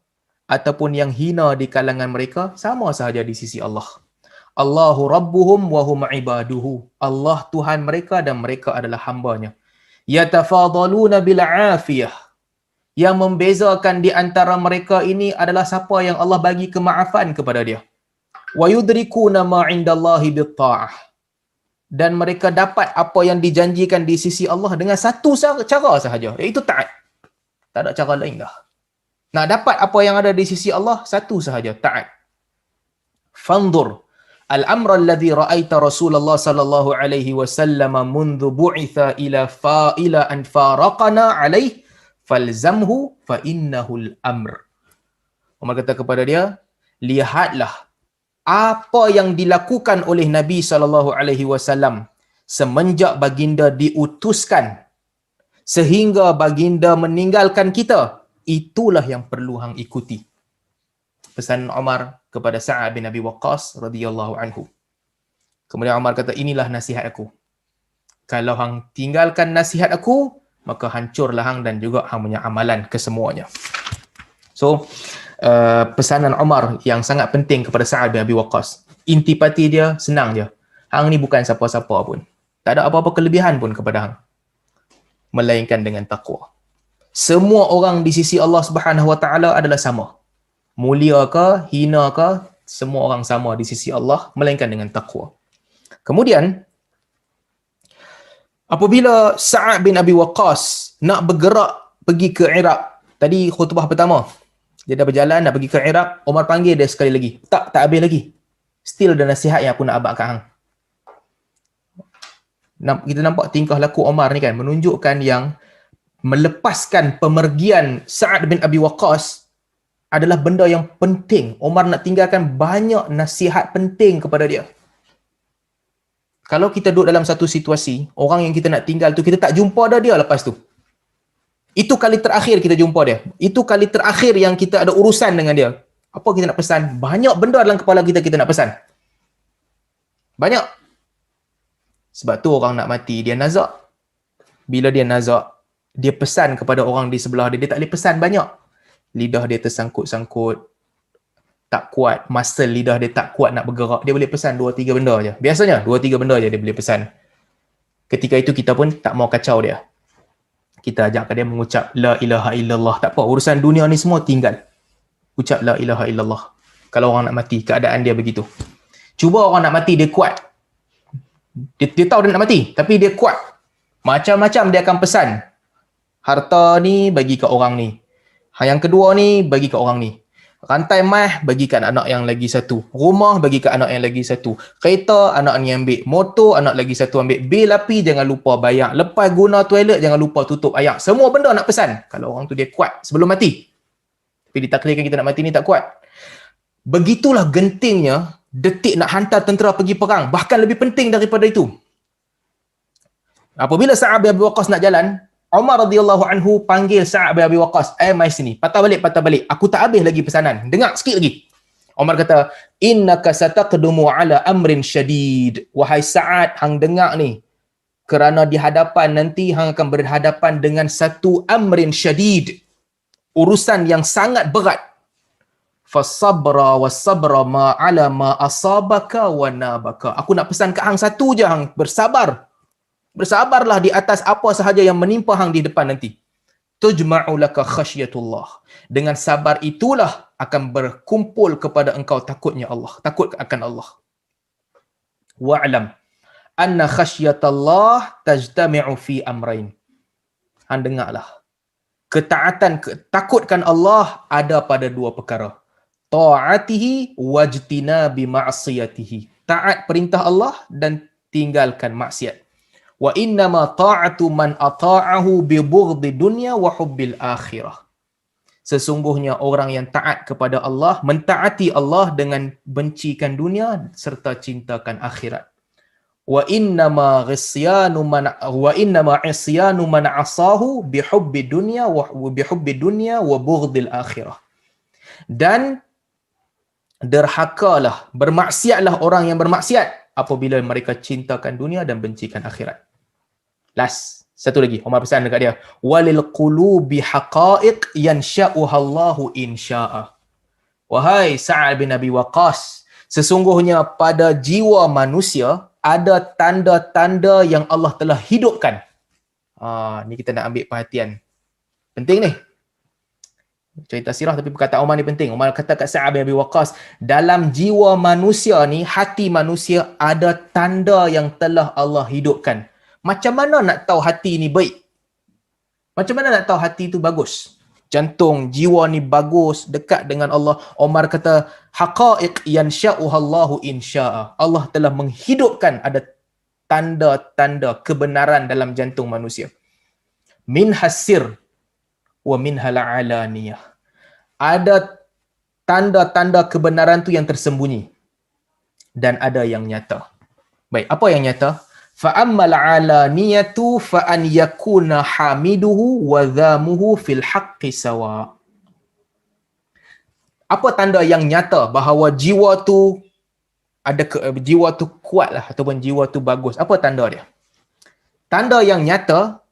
ataupun yang hina di kalangan mereka sama sahaja di sisi Allah. Allahu rabbuhum wa hum ibaduhu. Allah Tuhan mereka dan mereka adalah hambanya. Yatafadaluna bil afiyah. Yang membezakan di antara mereka ini adalah siapa yang Allah bagi kemaafan kepada dia. Wa yudrikuna ma indallahi bit ta'ah. Dan mereka dapat apa yang dijanjikan di sisi Allah dengan satu cara sahaja, iaitu taat. Tak ada cara lain dah. Nak dapat apa yang ada di sisi Allah, satu sahaja, taat. Fanzur al-amra alladhi ra'aita Rasulullah sallallahu alaihi wasallam mundu bu'itha ila an faraqana alaih falzamhu fa innahu al-amr. Umar kata kepada dia, lihatlah apa yang dilakukan oleh Nabi sallallahu alaihi wasallam semenjak baginda diutuskan sehingga baginda meninggalkan kita. Itulah yang perlu hang ikuti. Pesan Umar kepada Sa'ad bin Abi Waqqas radhiyallahu anhu. Kemudian Umar kata, inilah nasihat aku. Kalau hang tinggalkan nasihat aku, maka hancurlah hang dan juga hang punya amalan kesemuanya. So, pesanan Umar yang sangat penting kepada Sa'ad bin Abi Waqqas. Intipati dia senang je. Hang ni bukan siapa-siapa pun. Tak ada apa-apa kelebihan pun kepada hang. Melainkan dengan taqwa. Semua orang di sisi Allah Subhanahu Wa Taala adalah sama. Mulia ke, hina ke, semua orang sama di sisi Allah melainkan dengan taqwa. Kemudian apabila Sa'ad bin Abi Waqqas nak bergerak pergi ke Iraq, tadi khutbah pertama, dia dah berjalan nak pergi ke Iraq, Umar panggil dia sekali lagi. Tak habis lagi. Still ada nasihat yang aku nak abad kat hang. Kita nampak tingkah laku Umar ni kan menunjukkan yang melepaskan pemergian Sa'ad bin Abi Waqqas adalah benda yang penting. Umar nak tinggalkan banyak nasihat penting kepada dia. Kalau kita duduk dalam satu situasi, orang yang kita nak tinggal tu, kita tak jumpa dah dia lepas tu. Itu kali terakhir kita jumpa dia. Itu kali terakhir yang kita ada urusan dengan dia. Apa kita nak pesan? Banyak benda dalam kepala kita nak pesan. Banyak. Sebab tu orang nak mati, dia nazak. bila dia nazak, dia pesan kepada orang di sebelah dia, dia tak boleh pesan banyak. Lidah dia tersangkut-sangkut, tak kuat, muscle lidah dia tak kuat nak bergerak, dia boleh pesan 2-3 benda je. Biasanya 2-3 benda je dia boleh pesan. Ketika itu kita pun tak mau kacau dia. Kita ajakkan dia mengucap la ilaha illallah. Tak apa, urusan dunia ni semua tinggal. Ucap la ilaha illallah. Kalau orang nak mati, keadaan dia begitu. Cuba orang nak mati, dia kuat. Dia tahu dia nak mati, tapi dia kuat. Macam-macam dia akan pesan. Harta ni bagi ke orang ni. Yang kedua ni bagi ke orang ni. Rantai mah bagi ke anak yang lagi satu. Rumah bagi ke anak yang lagi satu. Kereta anak ni ambil. Motor anak lagi satu ambil. Bil api jangan lupa bayar. Lepas guna toilet jangan lupa tutup air. Semua benda nak pesan. Kalau orang tu dia kuat sebelum mati. Tapi ditakdirkan kita nak mati ni tak kuat. Begitulah gentingnya detik nak hantar tentera pergi perang. Bahkan lebih penting daripada itu. Apabila Sa'ad bin Abi Waqqas nak jalan, Umar radhiyallahu anhu panggil Sa'ad bin Abi Waqqas, mai sini, patah balik. Aku tak habis lagi pesanan. Dengar sikit lagi. Umar kata, innaka sataqdumu ala amrin syadid. Wahai Sa'ad, hang dengar ni. Kerana di hadapan nanti hang akan berhadapan dengan satu amrin syadid. Urusan yang sangat berat. Fasabra wasabra ma ala ma asabaka wa nabaka. Aku nak pesan kat hang satu je, hang bersabar. Bersabarlah di atas apa sahaja yang menimpa hang di depan nanti. Tujma'u laka khasyatullah. Dengan sabar itulah akan berkumpul kepada engkau takutnya Allah. Takut akan Allah. Wa'lam anna khasyatallah tajtami'u fi amrain. Hang dengarlah. Ketaatan, takutkan Allah ada pada dua perkara. Ta'atihi wajtinabi ma'siyatihi. Taat perintah Allah dan tinggalkan maksiat. Wa innama ta'atu man ata'ahu bi bughdi dunya wa hubbil akhirah. Sesungguhnya orang yang taat kepada Allah, mentaati Allah dengan bencikan dunia serta cintakan akhirat. Wa innama isyanu man asahu bi hubbi dunya wa bughdil akhirah. Dan derhakalah, bermaksiatlah orang yang bermaksiat apabila mereka cintakan dunia dan bencikan akhirat. Last, satu lagi, Umar pesan dekat dia, walil qulubi haqa'iq yansha'uha Allahu insya'a. Wahai Sa'ad bin Abi Waqqas, sesungguhnya pada jiwa manusia ada tanda-tanda yang Allah telah hidupkan. Ni kita nak ambil perhatian. Penting ni. Cerita sirah tapi perkataan Umar ni penting. Umar kata kat Sa'ad bin Abi Waqqas, dalam jiwa manusia ni, hati manusia ada tanda yang telah Allah hidupkan. Macam mana nak tahu hati ni baik? Macam mana nak tahu hati tu bagus? Jantung, jiwa ni bagus, dekat dengan Allah. Umar kata, haqa'iq yansha'uha Allahu insya'a. Allah telah menghidupkan ada tanda-tanda kebenaran dalam jantung manusia. Min hasir wa min hal'alaniyah. Ada tanda-tanda kebenaran tu yang tersembunyi dan ada yang nyata. Baik, apa yang nyata? Fa ammal alaniyatu fa an yakuna hamiduhu wa dhamuhu fil haqqi sawa. Apa tanda yang nyata bahawa jiwa tu ada jiwa tu kuatlah ataupun jiwa tu bagus? Apa tanda dia? Tanda yang nyata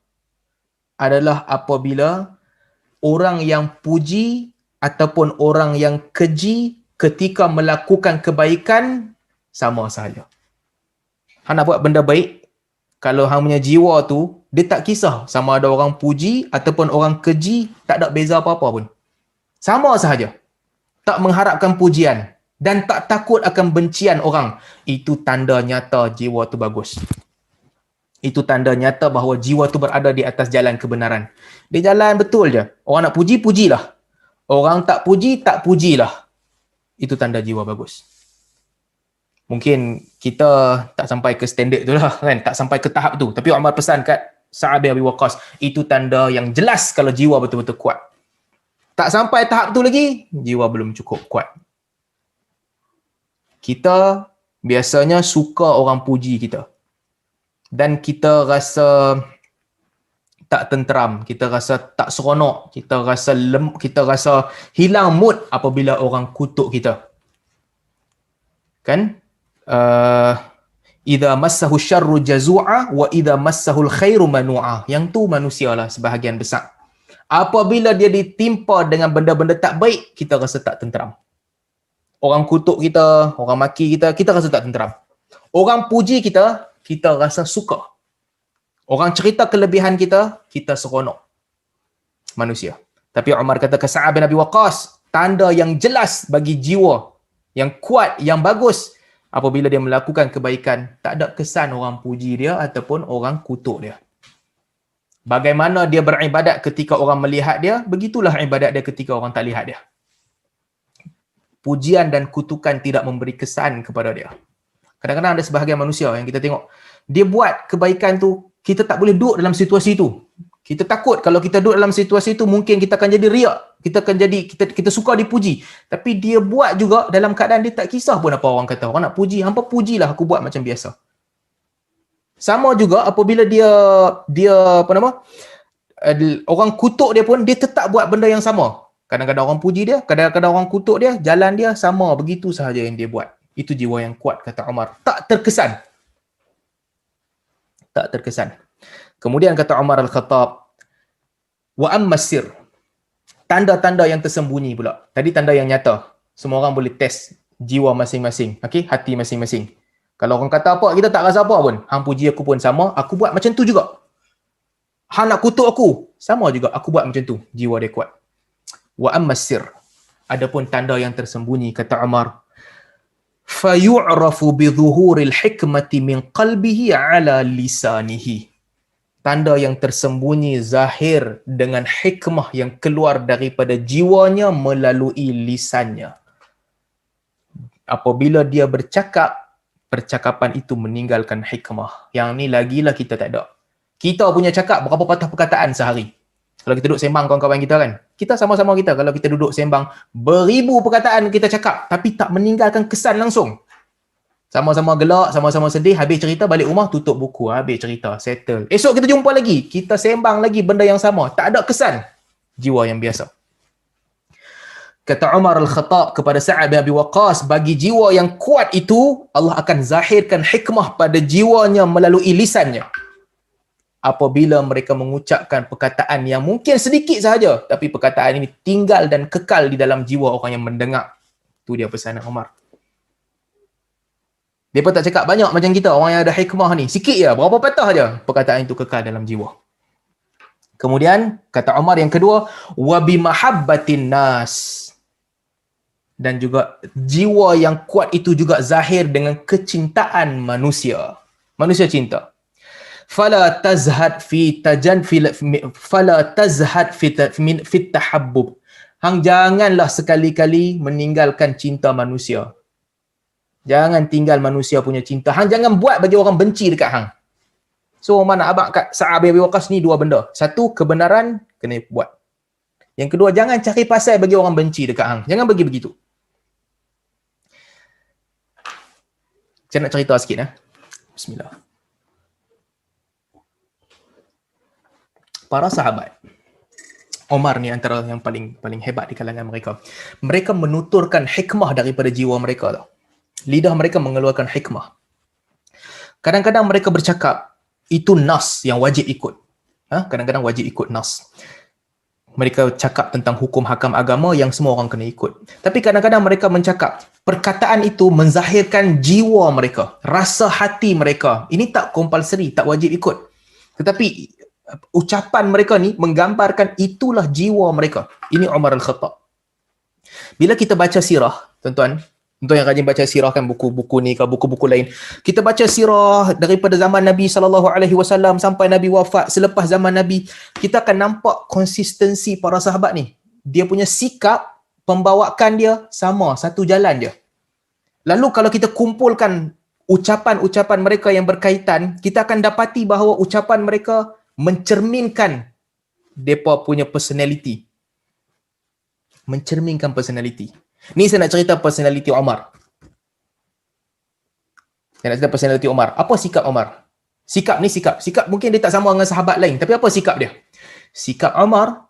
adalah apabila orang yang puji ataupun orang yang keji ketika melakukan kebaikan sama sahaja. Hang nak buat benda baik, kalau hang punya jiwa tu, dia tak kisah sama ada orang puji ataupun orang keji, tak ada beza apa-apa pun. Sama sahaja. Tak mengharapkan pujian dan tak takut akan bencian orang. Itu tanda nyata jiwa tu bagus. Itu tanda nyata bahawa jiwa tu berada di atas jalan kebenaran. Dia jalan betul je. Orang nak puji, pujilah. Orang tak puji, tak pujilah. Itu tanda jiwa bagus. Mungkin kita tak sampai ke standard tu lah kan, tak sampai ke tahap tu. Tapi Umar pesan kat Sa'ad bin Abi Waqqas, itu tanda yang jelas kalau jiwa betul-betul kuat. Tak sampai tahap tu lagi, jiwa belum cukup kuat. Kita biasanya suka orang puji kita. Dan kita rasa tak tenteram, kita rasa tak seronok, kita rasa hilang mood apabila orang kutuk kita. Kan? Idza massahu syarru jazu'a wa idza massahul khairu manu'a. Yang tu manusialah sebahagian besar. Apabila dia ditimpa dengan benda-benda tak baik, kita rasa tak tenteram. Orang kutuk kita, orang maki kita, kita rasa tak tenteram. Orang puji kita, kita rasa suka. Orang cerita kelebihan kita, kita seronok. Manusia. Tapi Umar kata ke Sa'ad bin Abi Waqqas, tanda yang jelas bagi jiwa yang kuat, yang bagus, apabila dia melakukan kebaikan, tak ada kesan orang puji dia ataupun orang kutuk dia. Bagaimana dia beribadat ketika orang melihat dia, begitulah ibadat dia ketika orang tak lihat dia. Pujian dan kutukan tidak memberi kesan kepada dia. Kadang-kadang ada sebahagian manusia yang kita tengok, dia buat kebaikan tu, kita tak boleh duduk dalam situasi tu. Kita takut kalau kita duduk dalam situasi tu, mungkin kita akan jadi riak. Kita suka dipuji. Tapi dia buat juga dalam keadaan dia tak kisah pun apa orang kata. Orang nak puji, hampa pujilah, aku buat macam biasa. Sama juga apabila dia orang kutuk dia pun, dia tetap buat benda yang sama. Kadang-kadang orang puji dia, kadang-kadang orang kutuk dia, jalan dia sama, begitu sahaja yang dia buat. Itu jiwa yang kuat, kata Umar. Tak terkesan. Tak terkesan. Kemudian kata Umar Al-Khattab, wa ammas sir. Tanda-tanda yang tersembunyi pula. Tadi tanda yang nyata. Semua orang boleh test jiwa masing-masing. Okey, hati masing-masing. Kalau orang kata apa, kita tak rasa apa pun. Hang puji aku pun sama, aku buat macam tu juga. Hang nak kutuk aku, sama juga, aku buat macam tu. Jiwa dia kuat. Wa ammas sir. Adapun tanda yang tersembunyi, kata Umar, fayu'rafu bidhuhuril hikmati min qalbihi ala lisanihi. Tanda yang tersembunyi zahir dengan hikmah yang keluar daripada jiwanya melalui lisannya. Apabila dia bercakap, percakapan itu meninggalkan hikmah. Yang ni lagilah kita tak ada. Kita punya cakap berapa patah perkataan sehari. Kalau kita duduk sembang kawan-kawan kita kan, kita sama-sama kita, kalau kita duduk sembang, beribu perkataan kita cakap, tapi tak meninggalkan kesan langsung. Sama-sama gelak, sama-sama sedih, habis cerita, balik rumah, tutup buku, habis cerita, settle. Esok kita jumpa lagi, kita sembang lagi benda yang sama, tak ada kesan. Jiwa yang biasa. Kata Umar Al-Khattab kepada Sa'ad bin Abi Waqqas, bagi jiwa yang kuat itu, Allah akan zahirkan hikmah pada jiwanya melalui lisannya. Apabila mereka mengucapkan perkataan yang mungkin sedikit sahaja, tapi perkataan ini tinggal dan kekal di dalam jiwa orang yang mendengar. Itu dia pesanan Umar. Dia pun tak cakap banyak macam kita, orang yang ada hikmah ni. Sikit je, berapa patah je, perkataan itu kekal dalam jiwa. Kemudian, kata Umar yang kedua, wabi mahabbatin nas. Dan juga jiwa yang kuat itu juga zahir dengan kecintaan manusia. Manusia cinta. Fala tazhad fi tahabbub. Hang janganlah sekali-kali meninggalkan cinta manusia. Jangan tinggal manusia punya cinta. Hang jangan buat bagi orang benci dekat hang. So mana abang kat Sa'ad bin Abi Waqqas ni dua benda. Satu, kebenaran kena buat. Yang kedua, jangan cari pasal bagi orang benci dekat hang. Jangan bagi begitu. Saya nak cerita sikit. Bismillah. Para sahabat, Umar ni antara yang paling hebat di kalangan mereka. Mereka menuturkan hikmah daripada jiwa mereka tau. Lidah mereka mengeluarkan hikmah. Kadang-kadang mereka bercakap, itu nas yang wajib ikut. Kadang-kadang wajib ikut nas. Mereka cakap tentang hukum hakam agama yang semua orang kena ikut. Tapi kadang-kadang mereka mencakap, perkataan itu menzahirkan jiwa mereka, rasa hati mereka. Ini tak compulsory, tak wajib ikut. Tetapi ucapan mereka ni menggambarkan itulah jiwa mereka. Ini Umar Al-Khattab. Bila kita baca sirah, tuan-tuan, untuk yang rajin baca sirah kan, buku-buku ni ke buku-buku lain, kita baca sirah daripada zaman Nabi SAW sampai Nabi wafat, selepas zaman Nabi, kita akan nampak konsistensi para sahabat ni. Dia punya sikap, pembawaan dia sama, satu jalan dia. Lalu kalau kita kumpulkan ucapan-ucapan mereka yang berkaitan, kita akan dapati bahawa ucapan mereka mencerminkan mereka punya personality. Mencerminkan personality. Ni saya nak cerita personality Umar. Saya nak cerita personality Umar. Apa sikap Umar? Sikap ni sikap. Sikap mungkin dia tak sama dengan sahabat lain. Tapi apa sikap dia? Sikap Umar,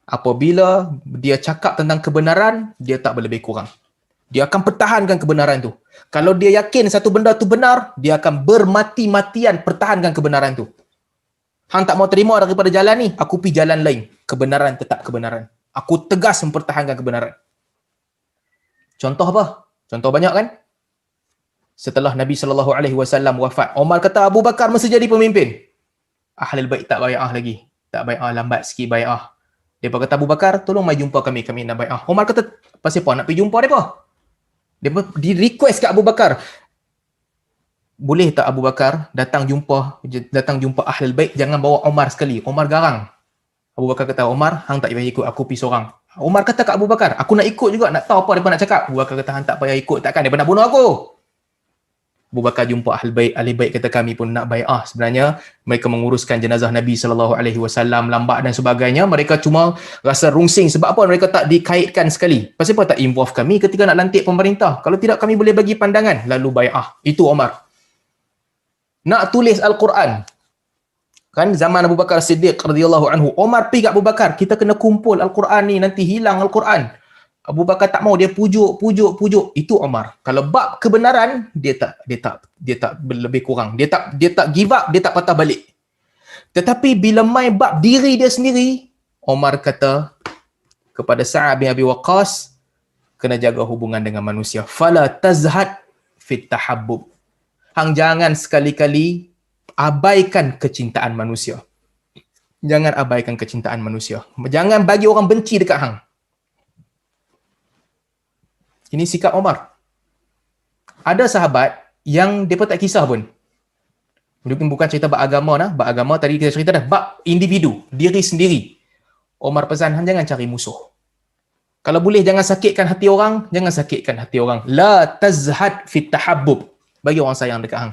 apabila dia cakap tentang kebenaran, dia tak berlebih kurang. Dia akan pertahankan kebenaran tu. Kalau dia yakin satu benda tu benar, dia akan bermati-matian pertahankan kebenaran tu. Hang tak mau terima daripada jalan ni, aku pergi jalan lain. Kebenaran tetap kebenaran. Aku tegas mempertahankan kebenaran. Contoh apa? Contoh banyak kan? Setelah Nabi SAW wafat, Omar kata Abu Bakar mesti jadi pemimpin. Ahlul Bait tak bai'ah lagi. Tak bai'ah, lambat sikit bai'ah. Depa kata Abu Bakar, tolong mai jumpa kami nak bai'ah. Omar kata, pasal apa nak pergi jumpa depa? Depa di request kat Abu Bakar. Boleh tak Abu Bakar datang jumpa Ahlul Bait, jangan bawa Omar sekali. Omar garang. Abu Bakar kata, Omar, hang tak payah ikut, aku pergi seorang. Omar kata kat Abu Bakar, aku nak ikut juga, nak tahu apa mereka nak cakap. Abu Bakar kata, hang tak payah ikut, takkan mereka nak bunuh aku. Abu Bakar jumpa Ahli Bait kata kami pun nak bai'ah. Sebenarnya mereka menguruskan jenazah Nabi SAW, lambat dan sebagainya. Mereka cuma rasa rungsing sebab apa mereka tak dikaitkan sekali. Pasal apa tak involve kami ketika nak lantik pemerintah? Kalau tidak kami boleh bagi pandangan. Lalu bai'ah. Itu Omar. Nak tulis Al-Quran. Kan zaman Abu Bakar Siddiq radhiyallahu anhu, Omar pergi kat Abu Bakar, kita kena kumpul Al-Quran ni, nanti hilang Al-Quran. Abu Bakar tak mau, dia pujuk. Itu Omar. Kalau bab kebenaran, dia tak lebih kurang. Dia tak give up, dia tak patah balik. Tetapi bila main bab diri dia sendiri, Omar kata kepada Sa'ad bin Abi Waqqas, kena jaga hubungan dengan manusia. Fala tazhad fit tahabbub. Hang jangan sekali-kali abaikan kecintaan manusia. Jangan abaikan kecintaan manusia. Jangan bagi orang benci dekat hang. Ini sikap Omar. Ada sahabat yang mereka tak kisah pun. Mungkin bukan cerita bab agama dah. Bab agama tadi kita cerita dah. Bab individu, diri sendiri. Omar pesan, hang jangan cari musuh. Kalau boleh jangan sakitkan hati orang, jangan sakitkan hati orang. La tazhad fit tahabbub. Bagi orang sayang dekat hang.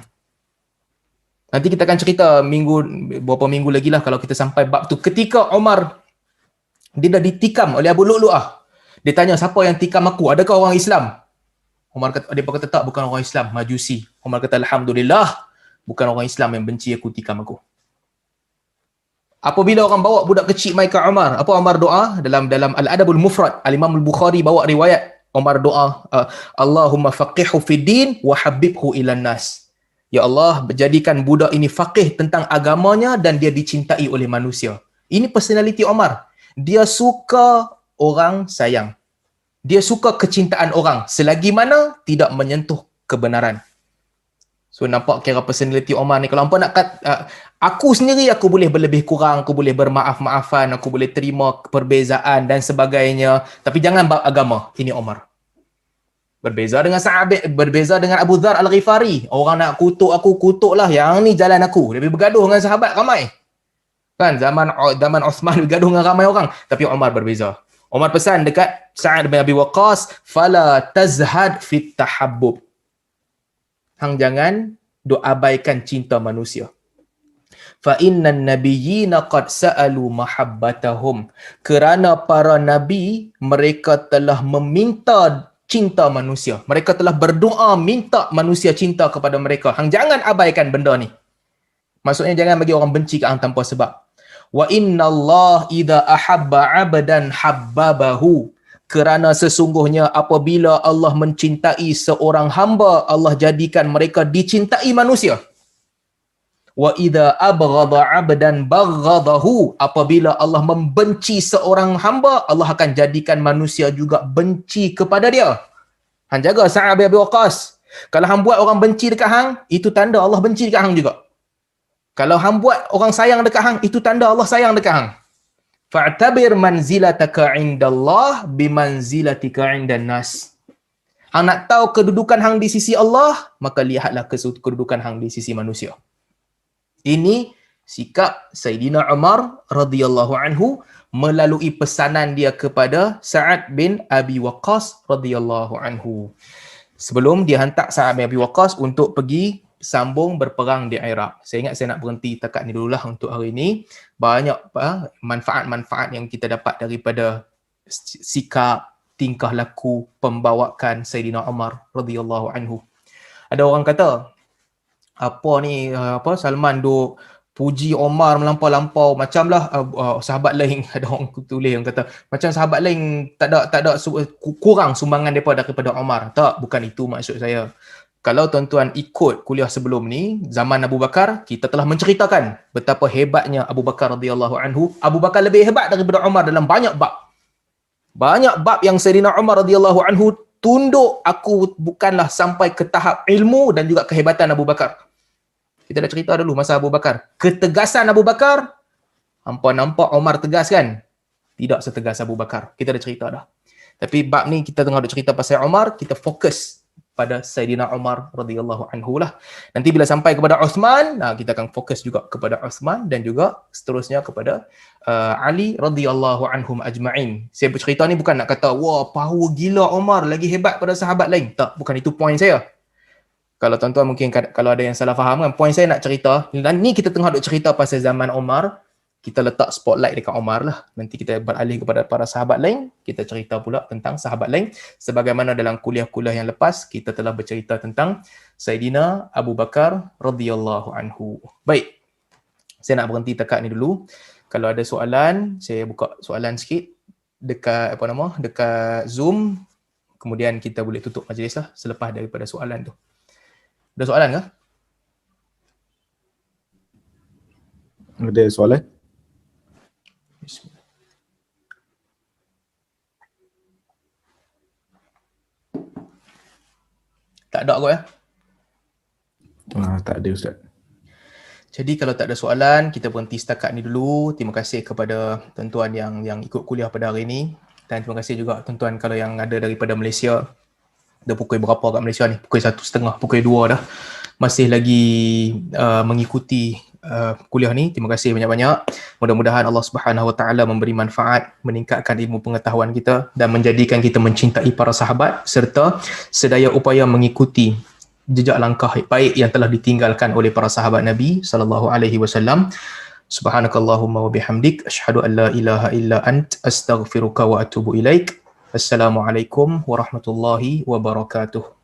Nanti kita akan cerita beberapa minggu lagi lah kalau kita sampai bab tu. Ketika Omar, dia dah ditikam oleh Abu Lu'lu'ah. Dia tanya, siapa yang tikam aku? Adakah orang Islam? Omar kata, dia kata tak, bukan orang Islam, Majusi. Omar kata, Alhamdulillah, bukan orang Islam yang benci aku, tikam aku. Apabila orang bawa budak kecil mai ke Omar, apa Omar doa? Dalam Al-Adabul Mufrad, Al-Imam Al-Bukhari bawa riwayat, Omar doa, Allahumma faqihhu fid din wa habibhu ilan nas. Ya Allah, jadikan budak ini faqih tentang agamanya dan dia dicintai oleh manusia. Ini personality Omar. Dia suka orang sayang. Dia suka kecintaan orang selagi mana tidak menyentuh kebenaran. So nampak kira personality Omar ni. Kalau hampa nak aku sendiri, aku boleh berlebih kurang, aku boleh bermaaf-maafan, aku boleh terima perbezaan dan sebagainya. Tapi jangan bab agama. Ini Omar. Berbeza dengan sahabat, berbeza dengan Abu Dhar Al-Ghifari. Orang nak kutuk aku, kutuklah. Yang ni jalan aku. Dia bergaduh dengan sahabat ramai. Kan zaman Uthman bergaduh dengan ramai orang. Tapi Omar berbeza. Omar pesan dekat Sa'ad bin Abi Waqqas, fala tazhad fit tahabbub. Hang jangan abaikan cinta manusia. Fa innan nabiyyina qad sa'alu mahabbatahum. Kerana para nabi, mereka telah meminta cinta manusia. Mereka telah berdoa minta manusia cinta kepada mereka. Hang jangan abaikan benda ni. Maksudnya jangan bagi orang benci kat hang tanpa sebab. Wa inna Allah idza ahabba 'abdan habbabahu. Kerana sesungguhnya apabila Allah mencintai seorang hamba, Allah jadikan mereka dicintai manusia. Wa idza abghadha 'abdan baghadahu. Apabila Allah membenci seorang hamba, Allah akan jadikan manusia juga benci kepada dia. Hang jaga Sa'ad bin Abi Waqqas. Kalau hang buat orang benci dekat hang, itu tanda Allah benci dekat hang juga. Kalau hang buat orang sayang dekat hang, itu tanda Allah sayang dekat hang. Fa'tabir manzilataka 'indallah bimanzilatika 'indan nas. Hang nak tahu kedudukan hang di sisi Allah, maka lihatlah kedudukan hang di sisi manusia. Ini sikap Sayyidina Umar radhiyallahu anhu melalui pesanan dia kepada Sa'ad bin Abi Waqqas radhiyallahu anhu. Sebelum dia hantar Sa'ad bin Abi Waqqas untuk pergi sambung berperang di Iraq. Saya ingat saya nak berhenti takat ni dululah untuk hari ini. Banyak manfaat-manfaat yang kita dapat daripada sikap, tingkah laku, pembawaan Sayyidina Umar radhiyallahu anhu. Ada orang kata, apa ni, Salman duk puji Omar melampau-lampau, macamlah sahabat lain ada orang tulis yang kata macam sahabat lain tak ada kurang sumbangan daripada Omar. Tak, bukan itu maksud saya. Kalau tuan-tuan ikut kuliah sebelum ni, zaman Abu Bakar, kita telah menceritakan betapa hebatnya Abu Bakar radhiyallahu anhu. Abu Bakar lebih hebat daripada Umar dalam banyak bab. Banyak bab yang Sayyidina Umar radhiyallahu anhu tunduk, aku bukanlah sampai ke tahap ilmu dan juga kehebatan Abu Bakar. Kita dah cerita dulu masa Abu Bakar. Ketegasan Abu Bakar, hampa nampak Umar tegas kan? Tidak setegas Abu Bakar. Kita dah cerita dah. Tapi bab ni kita tengah ada cerita pasal Umar, kita fokus pada Sayyidina Umar radhiyallahu anhu lah. Nanti bila sampai kepada Uthman, kita akan fokus juga kepada Uthman dan juga seterusnya kepada Ali radhiyallahu anhum ajma'in. Saya bercerita ni bukan nak kata, wah power gila Umar, lagi hebat pada sahabat lain. Tak, bukan itu point saya. Kalau tuan-tuan mungkin kalau ada yang salah faham kan, point saya nak cerita, dan ni kita tengah duk cerita pasal zaman Umar, kita letak spotlight dekat Umar lah. Nanti kita beralih kepada para sahabat lain, kita cerita pula tentang sahabat lain. Sebagaimana dalam kuliah-kuliah yang lepas, kita telah bercerita tentang Sayyidina Abu Bakar radhiyallahu anhu. Baik, saya nak berhenti dekat ni dulu. Kalau ada soalan, saya buka soalan sikit dekat dekat Zoom. Kemudian kita boleh tutup majlis lah selepas daripada soalan tu. Ada soalan ke? Ada soalan? Bismillah. Tak ada kot ya? Tak ada Ustaz. Jadi kalau tak ada soalan, kita berhenti setakat ni dulu. Terima kasih kepada tuan-tuan yang ikut kuliah pada hari ini. Dan terima kasih juga tuan-tuan kalau yang ada daripada Malaysia. Dah pukul berapa kat Malaysia ni? Pukul 1:30, pukul 2 dah. Masih lagi mengikuti kuliah ni. Terima kasih banyak-banyak. Mudah-mudahan Allah Subhanahu Wa Taala memberi manfaat, meningkatkan ilmu pengetahuan kita dan menjadikan kita mencintai para sahabat serta sedaya upaya mengikuti jejak langkah baik yang telah ditinggalkan oleh para sahabat Nabi sallallahu alaihi wasallam. Subhanakallahumma wa bihamdik asyhadu an la ilaha illa ant astaghfiruka wa atubu ilaik. Assalamualaikum warahmatullahi wabarakatuh.